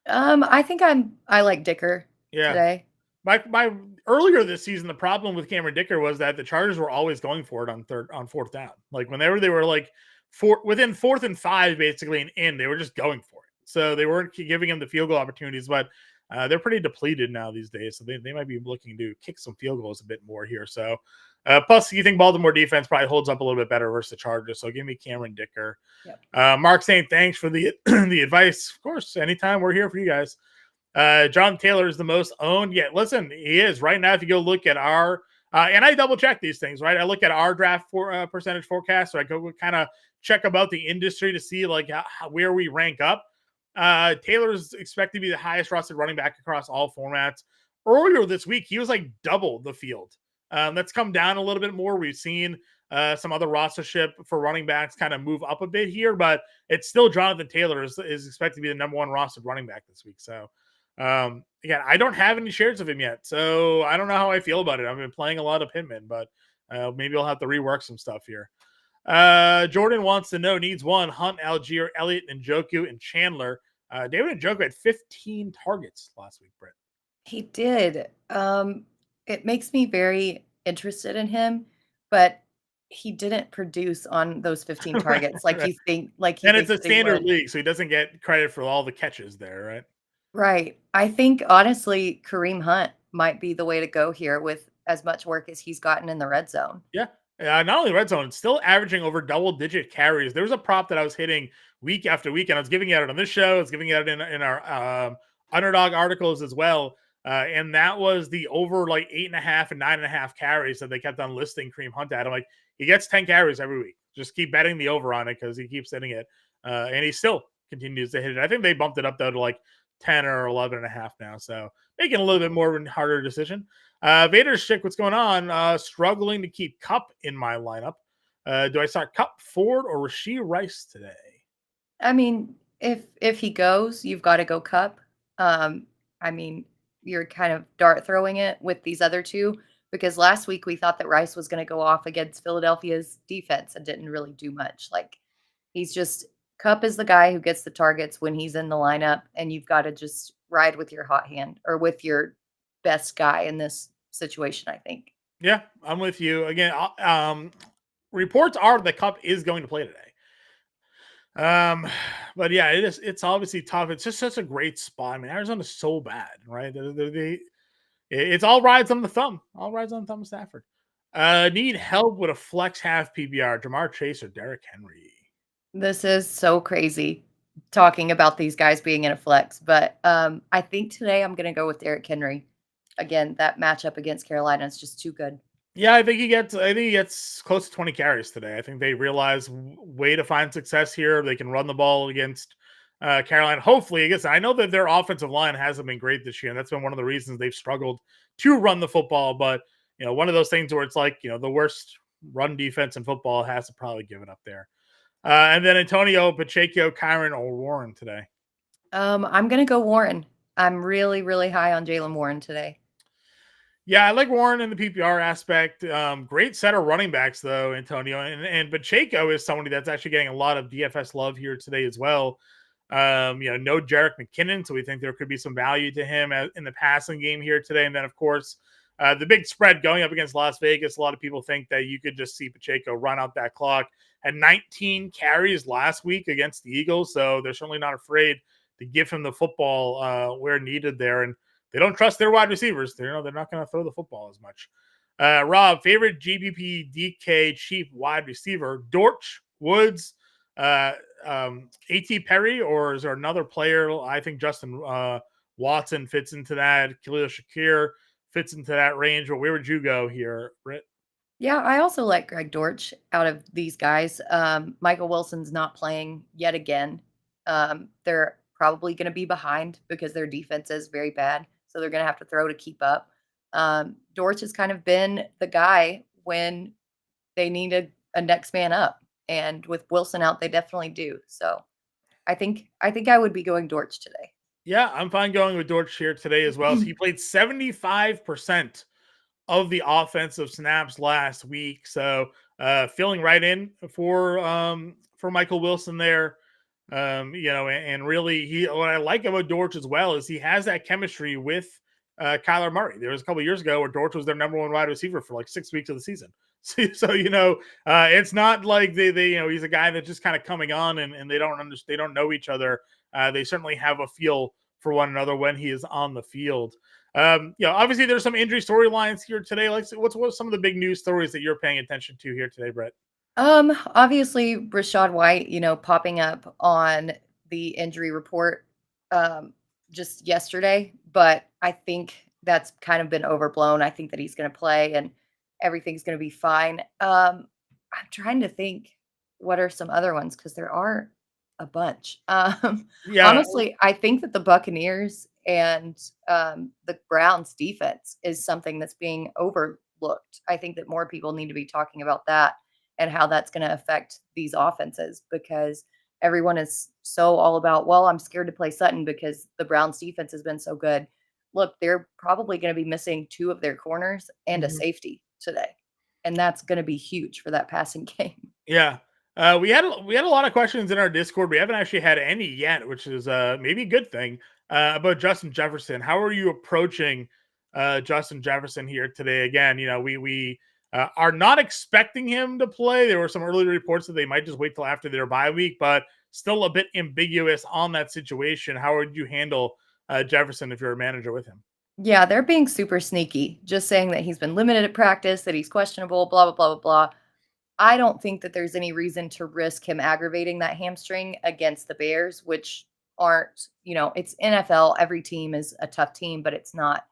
I think I like Dicker today. My earlier this season, the problem with Cameron Dicker was that the Chargers were always going for it on fourth down. Like whenever they were like within 4th and 5, basically, and in, they were just going for it. So they weren't giving him the field goal opportunities, but they're pretty depleted now these days. So they might be looking to kick some field goals a bit more here. So plus, you think Baltimore defense probably holds up a little bit better versus the Chargers. So give me Cameron Dicker. Yep. Mark saying thanks for the the advice. Of course, anytime we're here for you guys. John Taylor is the most owned. Yeah, listen, he is right now. If you go look at our and I double check these things, right? I look at our draft percentage forecast, so I go kind of check about the industry to see like where we rank up. Taylor's expected to be the highest rostered running back across all formats. Earlier this week, he was like double the field. That's come down a little bit more. We've seen some other rostership for running backs kind of move up a bit here, but it's still Jonathan Taylor is expected to be the number 1 rostered running back this week. So again, I don't have any shares of him yet, so I don't know how I feel about it. I've been playing a lot of Pittman, but maybe I'll have to rework some stuff here. Jordan wants to know, needs one: Hunt, Algier, Elliott, Njoku, and Chandler. David Njoku had 15 targets last week, Britt. He did. It makes me very interested in him, but he didn't produce on those 15 targets like you think. Like he And it's thinks a that he standard would. league, so he doesn't get credit for all the catches there, right? Right. I think honestly, Kareem Hunt might be the way to go here with as much work as he's gotten in the red zone. Yeah. Not only red zone, it's still averaging over double-digit carries. There was a prop that I was hitting week after week, and I was giving it out on this show. I was giving it out in our underdog articles as well. And that was the over like 8.5 and 9.5 carries that they kept on listing Kareem Hunt at. I'm like, he gets 10 carries every week. Just keep betting the over on it because he keeps hitting it. And he still continues to hit it. I think they bumped it up though to like 10 or 11.5 now. So making a little bit more of a harder decision. Vader's chick, what's going on? Struggling to keep Cup in my lineup. Do I start Cup, Ford, or Rashee Rice today? I mean, if he goes, you've got to go Cup. I mean, you're kind of dart throwing it with these other two because last week we thought that Rice was going to go off against Philadelphia's defense and didn't really do much. Like he's just Cup is the guy who gets the targets when he's in the lineup, and you've got to just ride with your hot hand or with your best guy in this situation, I think. Yeah, I'm with you. Again, reports are the Cup is going to play today. But yeah, it's obviously tough. It's just such a great spot. I mean, Arizona's so bad, right? It's all rides on the thumb. All rides on the thumb of Stafford. Need help with a flex half PBR. Jamar Chase or Derrick Henry? This is so crazy talking about these guys being in a flex, but I think today I'm going to go with Derrick Henry. Again, that matchup against Carolina is just too good. Yeah, I think he gets close to 20 carries today. I think they realize way to find success here. They can run the ball against Carolina. Hopefully, I guess I know that their offensive line hasn't been great this year, and that's been one of the reasons they've struggled to run the football. But one of those things where it's like the worst run defense in football has to probably give it up there. And then Antonio, Pacheco, Kyron, or Warren today. I'm going to go Warren. I'm really, really high on Jaylen Warren today. Yeah, I like Warren in the PPR aspect. Great set of running backs, though, Antonio. And Pacheco is somebody that's actually getting a lot of DFS love here today as well. No Jerick McKinnon, so we think there could be some value to him in the passing game here today. And then, of course, the big spread going up against Las Vegas. A lot of people think that you could just see Pacheco run out that clock. Had 19 carries last week against the Eagles, so they're certainly not afraid to give him the football where needed there. And they don't trust their wide receivers. They're not going to throw the football as much. Rob, favorite GPP DK cheap wide receiver: Dortch, Woods, uh, A.T. Perry, or is there another player? I think Justin Watson fits into that. Khalil Shakir fits into that range. But where would you go here, Britt? Yeah, I also like Greg Dortch out of these guys. Michael Wilson's not playing yet again. They're probably going to be behind because their defense is very bad. So they're going to have to throw to keep up. Dortch has kind of been the guy when they need a next man up. And with Wilson out, they definitely do. So I think I would be going Dortch today. Yeah, I'm fine going with Dortch here today as well. So he played 75% of the offensive snaps last week. So filling right in for Michael Wilson there. And really what I like about Dortch as well is he has that chemistry with Kyler Murray. There was a couple of years ago where Dortch was their number one wide receiver for like 6 weeks of the season. So it's not like they he's a guy that's just kind of coming on and they don't know each other. They certainly have a feel for one another when he is on the field. Obviously there's some injury storylines here today. Like, what's some of the big news stories that you're paying attention to here today, Brett? Obviously Rashad White, popping up on the injury report um just yesterday, but I think that's kind of been overblown. I think that he's going to play and everything's going to be fine. I'm trying to think what are some other ones because there are a bunch. Yeah, Honestly, I think that the Buccaneers and the Browns defense is something that's being overlooked. I think that more people need to be talking about that and how that's going to affect these offenses because everyone is so all about, well, I'm scared to play Sutton because the Browns defense has been so good. Look, they're probably going to be missing two of their corners and a mhm, safety today. And that's going to be huge for that passing game. yeah. We had a lot of questions in our Discord. We haven't actually had any yet, which is maybe a good thing. About Justin Jefferson. How are you approaching Justin Jefferson here today? Again, we are not expecting him to play. There were some early reports that they might just wait till after their bye week, but still a bit ambiguous on that situation. How would you handle Jefferson if you're a manager with him? Yeah, they're being super sneaky, just saying that he's been limited at practice, that he's questionable, blah, blah, blah, blah, blah. I don't think that there's any reason to risk him aggravating that hamstring against the Bears, which aren't, it's NFL. Every team is a tough team, but it's not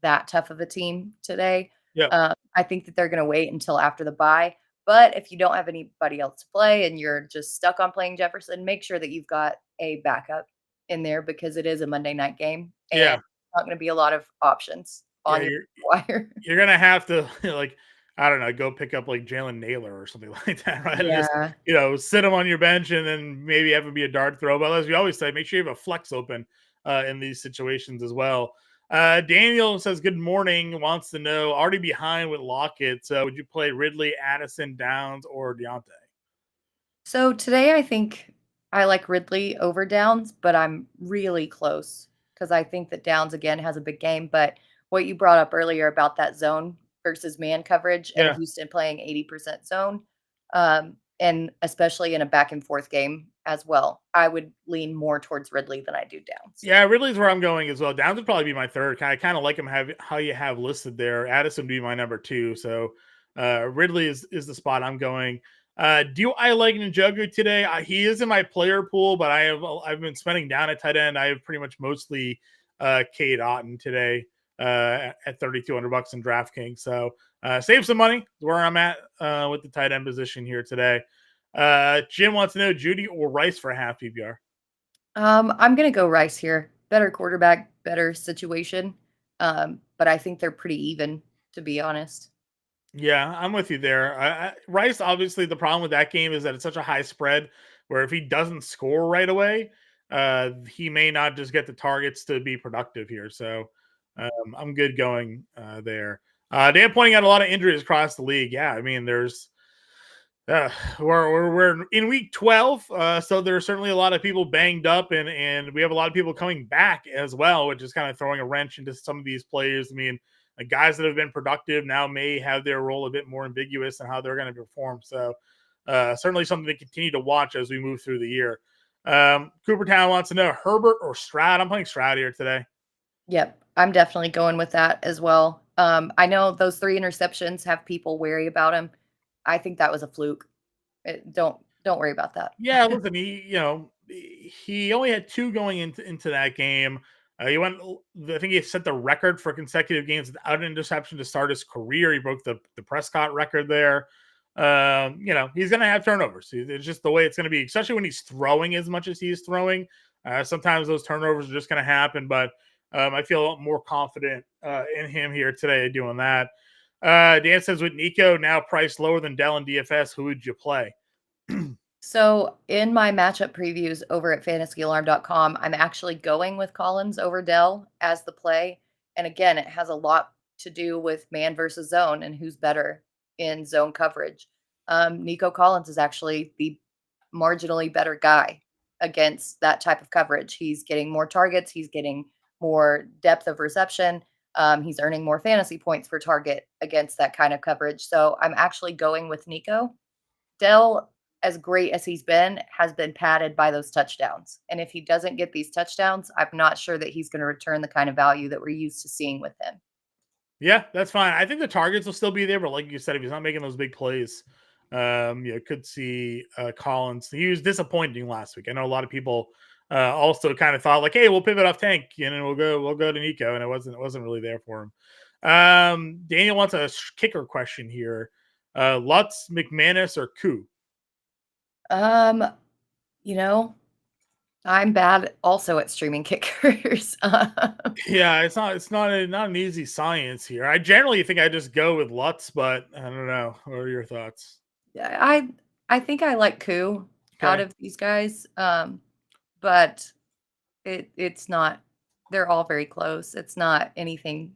that tough of a team today. Yeah, I think that they're going to wait until after the bye. But if you don't have anybody else to play and you're just stuck on playing Jefferson, make sure that you've got a backup in there because it is a Monday night game and yeah, not going to be a lot of options yeah. on your wire. You're gonna have to like I don't know, go pick up like Jalen Naylor or something like that, right? And just Yeah. sit him on your bench and then maybe have him be a dart throw. But as we always say, make sure you have a flex open in these situations as well. Daniel says good morning. Wants to know already behind with Lockett. So would you play Ridley, Addison, Downs, or Deontay? So today I think I like Ridley over Downs, but I'm really close because I think that Downs again has a big game. But what you brought up earlier about that zone versus man coverage and Yeah, Houston playing 80% zone, and especially in a back and forth game as well, I would lean more towards Ridley than I do Downs. yeah, Ridley's where I'm going as well. Downs would probably be my third. I kind of like him how you have listed there. Addison would be my number two. So Ridley is the spot I'm going. Do I like Njoku today? He is in my player pool, but I've been spending down at tight end. I have pretty much mostly Cade Otton today at $3,200 in DraftKings. So save some money is where I'm at with the tight end position here today. Jim wants to know Judy or Rice for half PPR. I'm gonna go Rice here. Better quarterback, better situation. But I think they're pretty even, to be honest. Yeah, I'm with you there. Rice, obviously, the problem with that game is that it's such a high spread where if he doesn't score right away, he may not just get the targets to be productive here. So I'm good going there. Dan pointing out a lot of injuries across the league. Yeah, I mean, there's uh, we're in week 12, so there's certainly a lot of people banged up, and we have a lot of people coming back as well, which is kind of throwing a wrench into some of these players. I mean, guys that have been productive now may have their role a bit more ambiguous in how they're going to perform. So certainly something to continue to watch as we move through the year. Coopertown wants to know Herbert or Stroud. I'm playing Stroud here today. Yep, I'm definitely going with that as well. I know those 3 interceptions have people wary about him. I think that was a fluke. Don't worry about that. Yeah, listen, he only had 2 going into that game. I think he set the record for consecutive games without an interception to start his career. He broke the Prescott record there. He's going to have turnovers. It's just the way it's going to be, especially when he's throwing as much as he's throwing. Sometimes those turnovers are just going to happen, but I feel more confident in him here today doing that. Dan says, with Nico now priced lower than Dell and DFS, who would you play? So in my matchup previews over at fantasyalarm.com, I'm actually going with Collins over Dell as the play. And again, it has a lot to do with man versus zone and who's better in zone coverage. Nico Collins is actually the marginally better guy against that type of coverage. He's getting more targets, he's getting more depth of reception. He's earning more fantasy points per target against that kind of coverage. So I'm actually going with Nico. Dell, as great as he's been, has been padded by those touchdowns. And if he doesn't get these touchdowns, I'm not sure that he's going to return the kind of value that we're used to seeing with him. Yeah, that's fine. I think the targets will still be there, but like you said, if he's not making those big plays, could see Collins. He was disappointing last week. I know a lot of people also kind of thought like, hey, we'll pivot off Tank and we'll go to Nico, and it wasn't really there for him. Daniel wants a kicker question here. Lutz, McManus, or Koo? You know, I'm bad also at streaming kickers. Yeah, it's not an easy science here. I generally think I just go with Lutz, but I don't know. What are your thoughts? I think I like Koo out Okay. of these guys. But it's not, they're all very close. It's not anything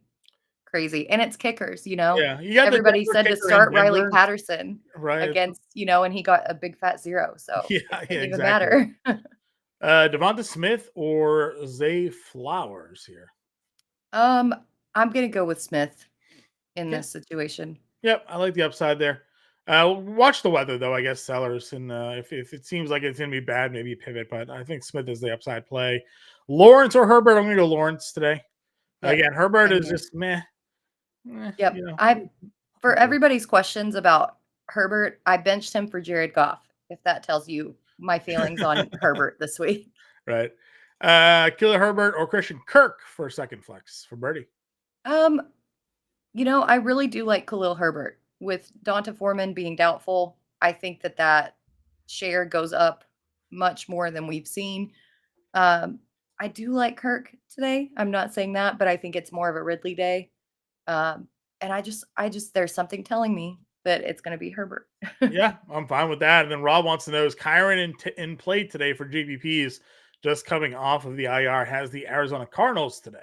crazy. And it's kickers, Yeah, you got the Everybody Denver said to kicker in start Riley Denver, Patterson right? against, and he got a big fat 0. So Yeah, it yeah, didn't even exactly. matter. Devonta Smith or Zay Flowers here? um, I'm gonna go with Smith in Okay. this situation. Yep, I like the upside there. Watch the weather though, I guess Sellers, and if it seems like it's gonna be bad, maybe pivot. But I think Smith is the upside play. Lawrence or Herbert? I'm gonna go Lawrence today. Yep. Again, Herbert Same is here. just meh. Yep. For Okay. everybody's questions about Herbert, I benched him for Jared Goff, if that tells you my feelings on Herbert this week. Right. Killer Herbert or Christian Kirk for a second flex for Birdie. Um, I really do like Khalil Herbert. With Donta Foreman being doubtful, I think that share goes up much more than we've seen. Um, I do like Kirk today. I'm not saying that, but I think it's more of a Ridley day. Um, and I just there's something telling me that it's going to be Herbert. Yeah, I'm fine with that. And then Rob wants to know, is Kyron in play today for GPPs, just coming off of the IR, has the Arizona Cardinals today?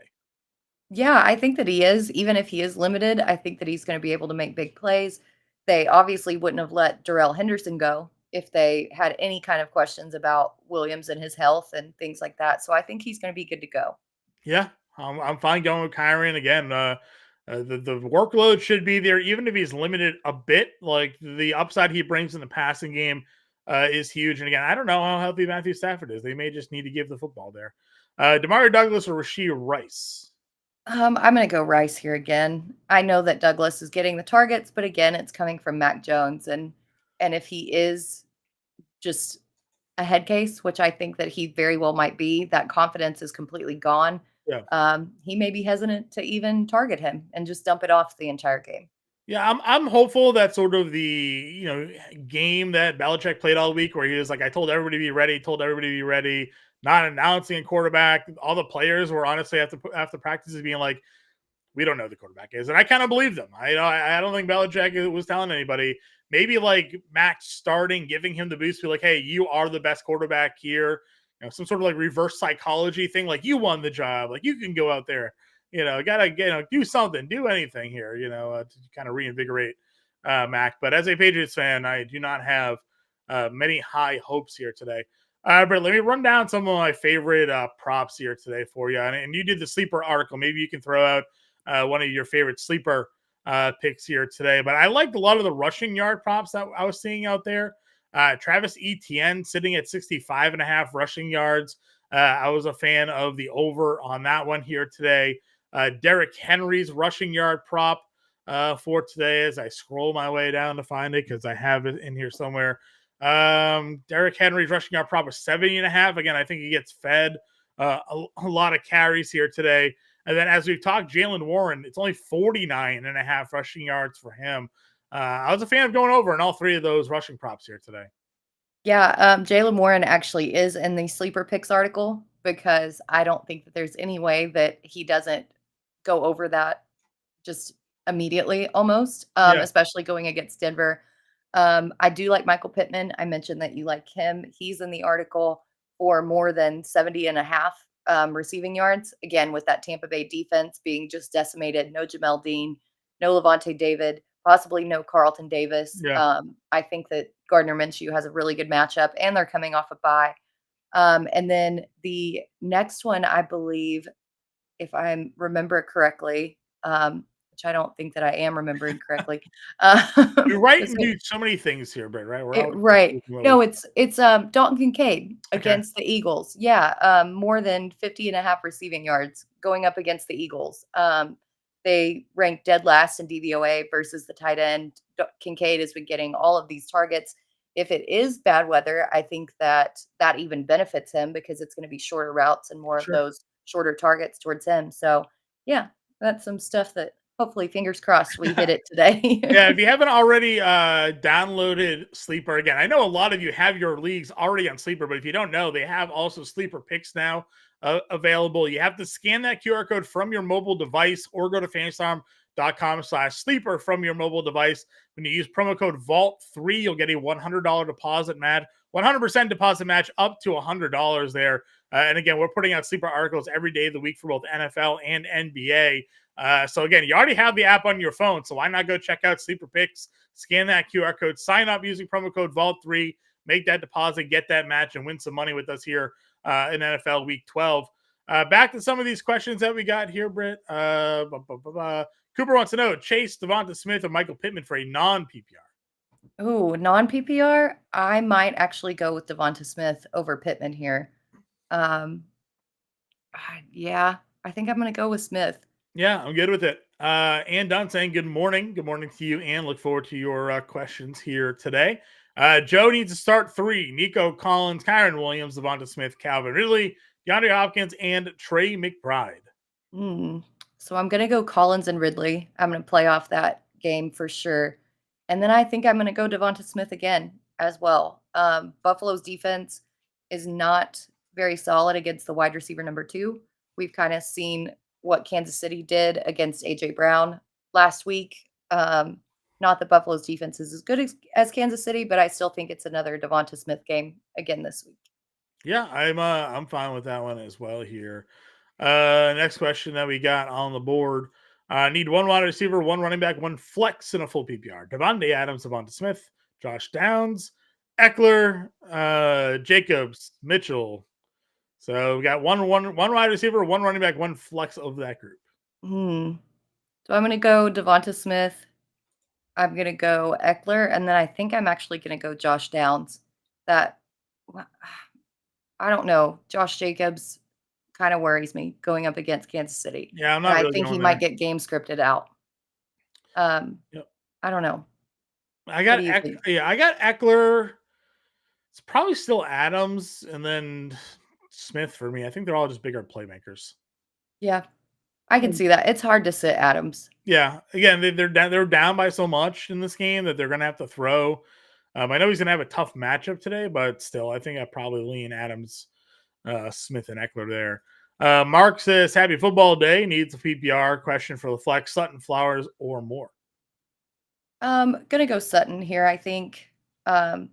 Yeah, I think that he is. Even if he is limited, I think that he's going to be able to make big plays. They obviously wouldn't have let Darrell Henderson go if they had any kind of questions about Williams and his health and things like that. So I think he's going to be good to go. Yeah, I'm fine going with Kyron again. The workload should be there, even if he's limited a bit. Like the upside he brings in the passing game is huge. And again, I don't know how healthy Matthew Stafford is. They may just need to give the football there. Demario Douglas or Rashee Rice? I'm going to go Rice here again. I know that Douglas is getting the targets, but again, it's coming from Mac Jones, and if he is just a head case, which I think that he very well might be, that confidence is completely gone. Yeah. He may be hesitant to even target him and just dump it off the entire game. Yeah, I'm hopeful that sort of the game that Belichick played all week, where he was like, I told everybody to be ready, not announcing a quarterback. All the players were honestly after practices being like, we don't know who the quarterback is, and I kind of believe them. I don't think Belichick was telling anybody. Maybe like Max starting, giving him the boost, be like, hey, you are the best quarterback here. Some sort of like reverse psychology thing, like you won the job, like you can go out there. Gotta do something, do anything here, to kind of reinvigorate Mac. But as a Patriots fan, I do not have many high hopes here today. Britt, let me run down some of my favorite props here today for you. And you did the sleeper article. Maybe you can throw out one of your favorite sleeper picks here today. But I liked a lot of the rushing yard props that I was seeing out there. Travis Etienne sitting at 65.5 rushing yards. I was a fan of the over on that one here today. Derrick Henry's rushing yard prop for today as I scroll my way down to find it because I have it in here somewhere. Derrick Henry's rushing yard prop is 70.5. Again, I think he gets fed a lot of carries here today. And then as we've talked, Jaylen Warren, it's only 49.5 rushing yards for him. I was a fan of going over in all three of those rushing props here today. Yeah, Jaylen Warren actually is in the sleeper picks article because I don't think that there's any way that he doesn't go over that just immediately almost, Yeah, especially going against Denver. I do like Michael Pittman. I mentioned that you like him. He's in the article for more than 70.5 receiving yards. Again, with that Tampa Bay defense being just decimated, no Jamel Dean, no Levante David, possibly no Carlton Davis. yeah. I think that Gardner Minshew has a really good matchup, and they're coming off a bye. And then the next one, I believe, if I remember correctly, which I don't think that I am remembering correctly. We write This and may do so many things here, Britt, right? We're it always right. looking what we No, it's Dalton Kincaid okay. against the Eagles. Yeah, more than 50.5 receiving yards going up against the Eagles. They ranked dead last in DVOA versus the tight end. Kincaid has been getting all of these targets. If it is bad weather, I think that that even benefits him because it's going to be shorter routes and more of Sure. those shorter targets towards him. So, yeah, that's some stuff that hopefully, fingers crossed, we hit it today. Yeah, if you haven't already downloaded Sleeper, again, I know a lot of you have your leagues already on Sleeper, but if you don't know, they have also Sleeper picks now available. You have to scan that QR code from your mobile device or go to fantasy.com/sleeper from your mobile device. When you use promo code VAULT3, you'll get a $100 deposit match, 100% deposit match up to $100 there. And again, we're putting out Sleeper articles every day of the week for both NFL and NBA. So again, you already have the app on your phone, so why not go check out Sleeper Picks, scan that QR code, sign up using promo code VAULT3, make that deposit, get that match, and win some money with us here in NFL Week 12. Back to some of these questions that we got here, Britt. Cooper wants to know Chase, Devonta Smith, or Michael Pittman for a non-PPR. Ooh, non-PPR, I might actually go with Devonta Smith over Pittman here. Um, yeah, I think I'm gonna go with Smith. Yeah, I'm good with it. Ann Dunn saying good morning. Good morning to you, Ann. Look forward to your questions here today. Joe needs to start 3. Nico Collins, Kyron Williams, Devonta Smith, Calvin Ridley, DeAndre Hopkins, and Trey McBride. So I'm gonna go Collins and Ridley. I'm gonna play off that game for sure. And then I think I'm gonna go Devonta Smith again as well. Buffalo's defense is not very solid against the wide receiver number 2. We've kind of seen what Kansas City did against AJ Brown last week. Not that Buffalo's defense is as good as Kansas City, but I still think it's another Devonta Smith game again this week. Yeah, I'm fine with that one as well here. Next question that we got on the board. Need one wide receiver, one running back, one flex in a full PPR. Devontae Adams, Devonta Smith, Josh Downs, Eckler, Jacobs, Mitchell. So we got one wide receiver, one running back, one flex of that group. Hmm. So I'm gonna go Devonta Smith. I'm gonna go Eckler, and then I think I'm actually gonna go Josh Downs. That wha I don't know. Josh Jacobs kinda worries me going up against Kansas City, Yeah, I'm and not I really think he going there. might get game scripted out. Um, Yep. I don't know. I What got do you think? I got Eckler. It's probably still Adams and then Smith for me. I think they're all just bigger playmakers. Yeah, I can see that. It's hard to sit Adams. Yeah, again, they're down by so much in this game that they're going to have to throw. I know he's going to have a tough matchup today, but still, I think I probably lean Adams, Smith, and Eckler there. Mark says, "Happy football day. Needs a PPR question for the flex. Sutton, Flowers, or more." Gonna go Sutton here, I think. Um,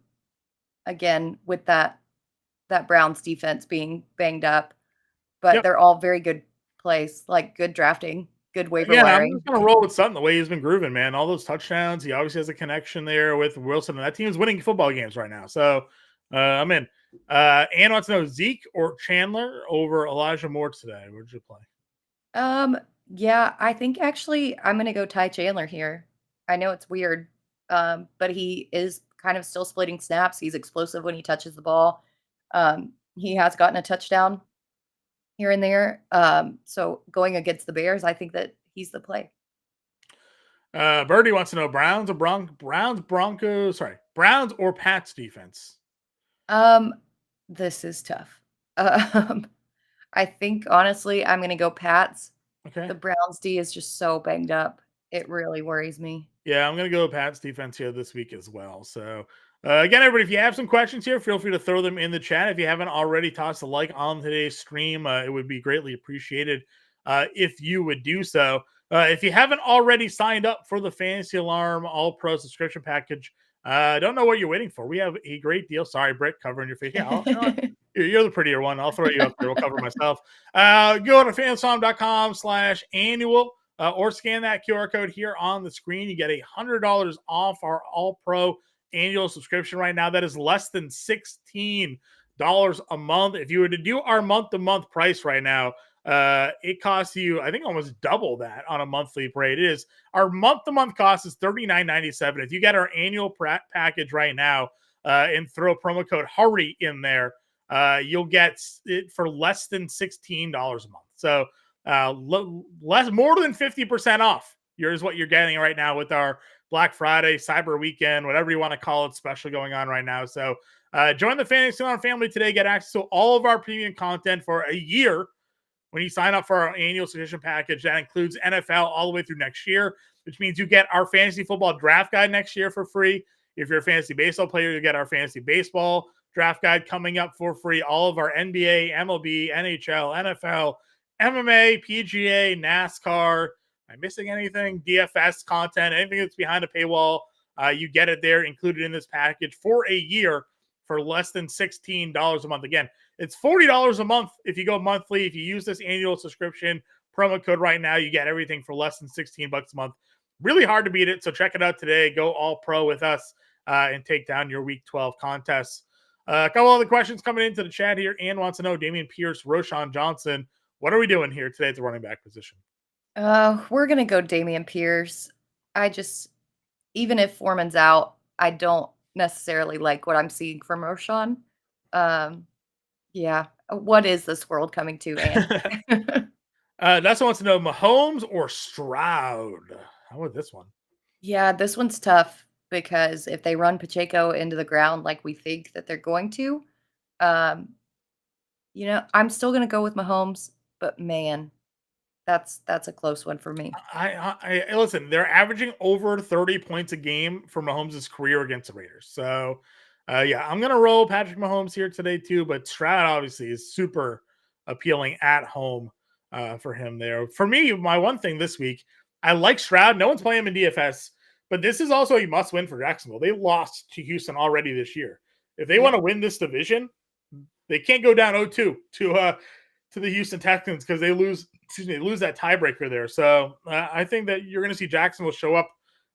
again, with that Browns defense being banged up, but Yep. they're all very good plays, like good drafting, good waiver Yeah, I'm wiring. just going to roll with Sutton the way he's been grooving, man. All those touchdowns. He obviously has a connection there with Wilson, and that team's winning football games right now. So I'm in. Ann wants to know Zeke or Chandler over Elijah Moore today. Where'd you play? Um, yeah, I think actually I'm gonna go Ty Chandler here. I know it's weird, but he is kind of still splitting snaps. He's explosive when he touches the ball. He has gotten a touchdown here and there. So going against the Bears, I think that he's the play. Birdie wants to know Browns or Pats defense. Um, this is tough. Um, I think honestly, I'm gonna go Pats. Okay. The Browns D is just so banged up. It really worries me. Yeah, I'm going to go Pats defense here this week as well. So, again, everybody, if you have some questions here, feel free to throw them in the chat. If you haven't already, toss a like on today's stream. It would be greatly appreciated if you would do so. If you haven't already signed up for the Fantasy Alarm All Pro subscription package, I don't know what you're waiting for. We have a great deal. Sorry, Britt, covering your face. Yeah, you're the prettier one. I'll throw you up there. We'll cover myself. Go to fansalarm.com/annual. Or scan that QR code here on the screen. You get $100 off our All Pro annual subscription right now. That is less than $16 a month. If you were to do our month-to-month price right now, it costs you, I think, almost double that on a monthly rate. It is our month-to-month cost is $39.97. If you get our annual package right now and throw promo code HURRY in there, you'll get it for less than $16 a month. So more than 50% off. Here's what you're getting right now with our Black Friday, Cyber Weekend, whatever you want to call it, special going on right now. So join the Fantasy Alarm family today. Get access to all of our premium content for a year when you sign up for our annual subscription package. That includes NFL all the way through next year, which means you get our fantasy football draft guide next year for free. If you're a fantasy baseball player, you get our fantasy baseball draft guide coming up for free. All of our NBA, MLB, NHL, NFL, MMA, PGA, NASCAR. Am I missing anything? DFS content, anything that's behind a paywall, you get it there included in this package for a year for less than $16 a month. Again, it's $40 a month if you go monthly. If you use this annual subscription promo code right now, you get everything for less than $16 a month. Really hard to beat it. So check it out today. Go all pro with us and take down your week 12 contests. A couple other questions coming into the chat here. Ann wants to know Dameon Pierce, Roschon Johnson. What are we doing here today at the running back position? We're gonna go Dameon Pierce. Even if Foreman's out, I don't necessarily like what I'm seeing from Roschon. Yeah. What is this world coming to, Anne? That's wants to know Mahomes or Stroud. How about this one? Yeah, this one's tough because if they run Pacheco into the ground like we think that they're going to, um, I'm still gonna go with Mahomes, but man, that's a close one for me. I listen. They're averaging over 30 points a game for Mahomes' career against the Raiders. So, yeah, I'm gonna roll Patrick Mahomes here today too. But Stroud obviously is super appealing at home for him there. For me, my one thing this week, I like Stroud. No one's playing him in DFS, but this is also a must-win for Jacksonville. They lost to Houston already this year. If they want to win this division, they can't go down 0-2 to the Houston Texans because they lose that tiebreaker there. So I think that you're going to see Jacksonville show up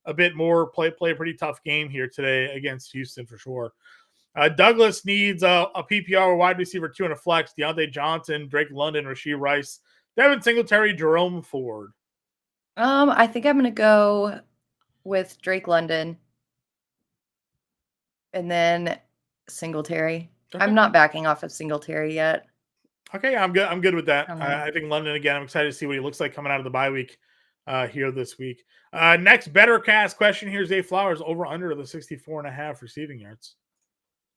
a bit more, play a pretty tough game here today against Houston for sure. Douglas needs a PPR wide receiver 2 and a flex. Deontay Johnson, Drake London, Rashee Rice, Devin Singletary, Jerome Ford. I think I'm gonna go with Drake London and then Singletary. Okay. I'm not backing off of Singletary yet. Okay, I'm good. I'm good with that. I think London again. I'm excited to see what he looks like coming out of the bye week here this week. Next, better cast question here: Zay Flowers over under the 64.5 receiving yards.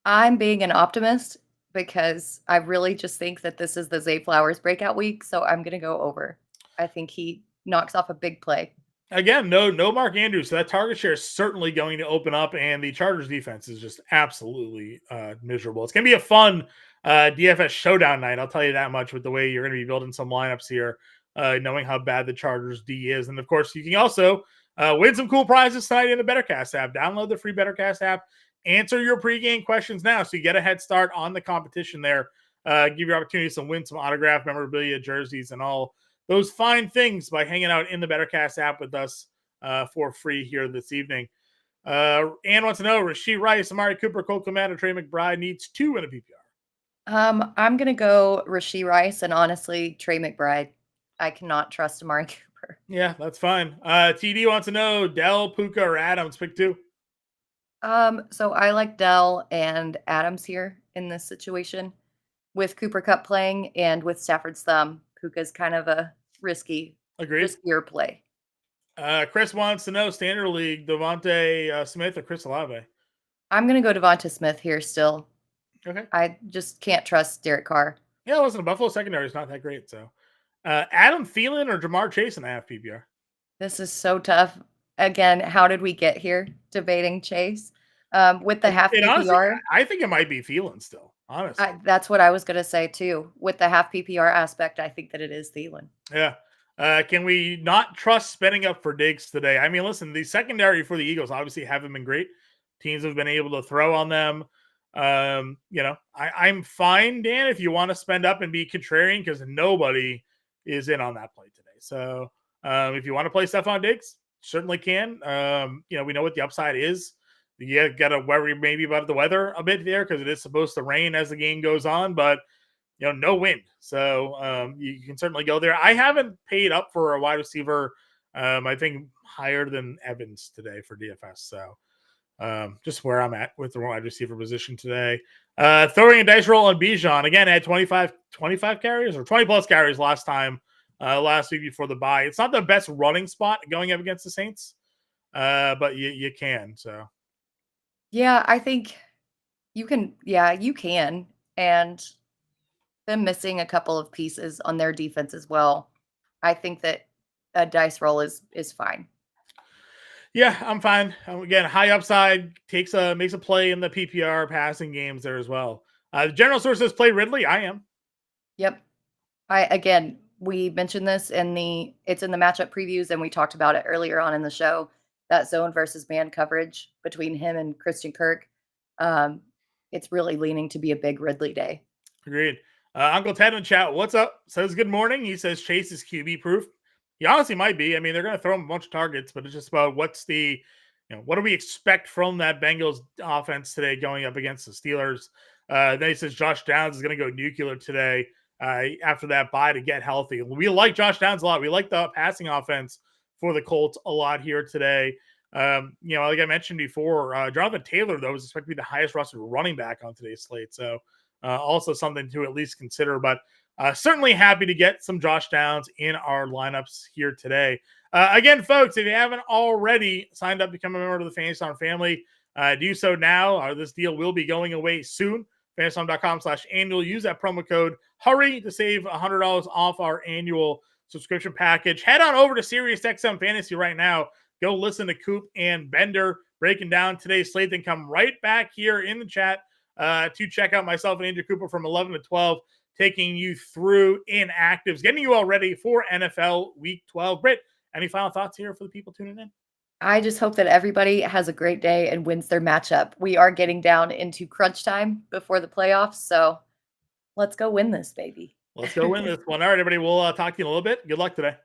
I'm being an optimist because I really just think that this is the Zay Flowers breakout week, so I'm gonna go over. I think he knocks off a big play. Again, no Mark Andrews, so that target share is certainly going to open up, and the Chargers defense is just absolutely miserable. It's going to be a fun DFS showdown night, I'll tell you that much, with the way you're going to be building some lineups here, knowing how bad the Chargers D is. And, of course, you can also win some cool prizes tonight in the BetterCast app. Download the free BetterCast app. Answer your pregame questions now so you get a head start on the competition there. Give you opportunities to win some autographed memorabilia, jerseys, and all those fine things by hanging out in the BetterCast app with us for free here this evening. Ann wants to know, Rashee Rice, Amari Cooper, Cole Kmet, or Trey McBride needs 2 in a PPR. I'm going to go Rashee Rice and honestly, Trey McBride. I cannot trust Amari Cooper. Yeah, that's fine. TD wants to know, Dell, Puka, or Adams, pick 2. So I like Dell and Adams here in this situation. with Cooper Cup playing and with Stafford's thumb. Puka's kind of a Agreed. riskier play. Chris wants to know standard league Devontae Smith or Chris Olave. I'm going to go Devonta Smith here still. Okay. I just can't trust Derek Carr. Yeah, listen, the Buffalo secondary is not that great. So, Adam Thielen or Jamar Chase in half PPR? This is so tough. Again, how did we get here debating Chase? With the half PPR, honestly, I think it might be Thielen still. Honestly, that's what I was going to say too. With the half PPR aspect, I think that it is Thielen. Yeah. Can we not trust spending up for Diggs today? I mean, listen, the secondary for the Eagles obviously haven't been great. Teams have been able to throw on them. I'm fine, Dan, if you want to spend up and be contrarian because nobody is in on that play today. So if you want to play Stephon Diggs, certainly can. We know what the upside is. You got to worry maybe about the weather a bit there because it is supposed to rain as the game goes on, but no wind. So you can certainly go there. I haven't paid up for a wide receiver. I think higher than Evans today for DFS. So just where I'm at with the wide receiver position today. Throwing a dice roll on Bijan. Again, I had 25 carries or 20 plus carries last week before the bye. It's not the best running spot going up against the Saints, but you can. So yeah, I think you can. Yeah, you can. And them missing a couple of pieces on their defense as well. I think that a dice roll is fine. Yeah, I'm fine. Again, high upside makes a play in the PPR passing games there as well. The general source says play Ridley. I am. Yep. We mentioned this it's in the matchup previews, and we talked about it earlier on in the show. That zone versus man coverage between him and Christian Kirk. It's really leaning to be a big Ridley day. Agreed. Uncle Ted in chat, what's up? Says good morning. He says Chase is QB proof. He honestly might be. I mean, they're going to throw him a bunch of targets, but it's just about what do we expect from that Bengals offense today going up against the Steelers? Then he says Josh Downs is going to go nuclear today after that bye to get healthy. We like Josh Downs a lot. We like the passing offense for the Colts a lot here today. Like I mentioned before, Jonathan Taylor, though, is expected to be the highest rostered running back on today's slate. So also something to at least consider. But certainly happy to get some Josh Downs in our lineups here today. Again, folks, if you haven't already signed up to become a member of the Fantasy family, do so now. This deal will be going away soon. Fantasy.com/annual. Use that promo code HURRY to save $100 off our annual subscription package. Head on over to SiriusXM Fantasy right now. Go listen to Coop and Bender breaking down today's slate. Then come right back here in the chat to check out myself and Andrew Cooper from 11 to 12, taking you through inactives, getting you all ready for NFL Week 12. Britt, any final thoughts here for the people tuning in? I just hope that everybody has a great day and wins their matchup. We are getting down into crunch time before the playoffs, so let's go win this, baby. Let's go win this one. All right, everybody, we'll talk to you in a little bit. Good luck today.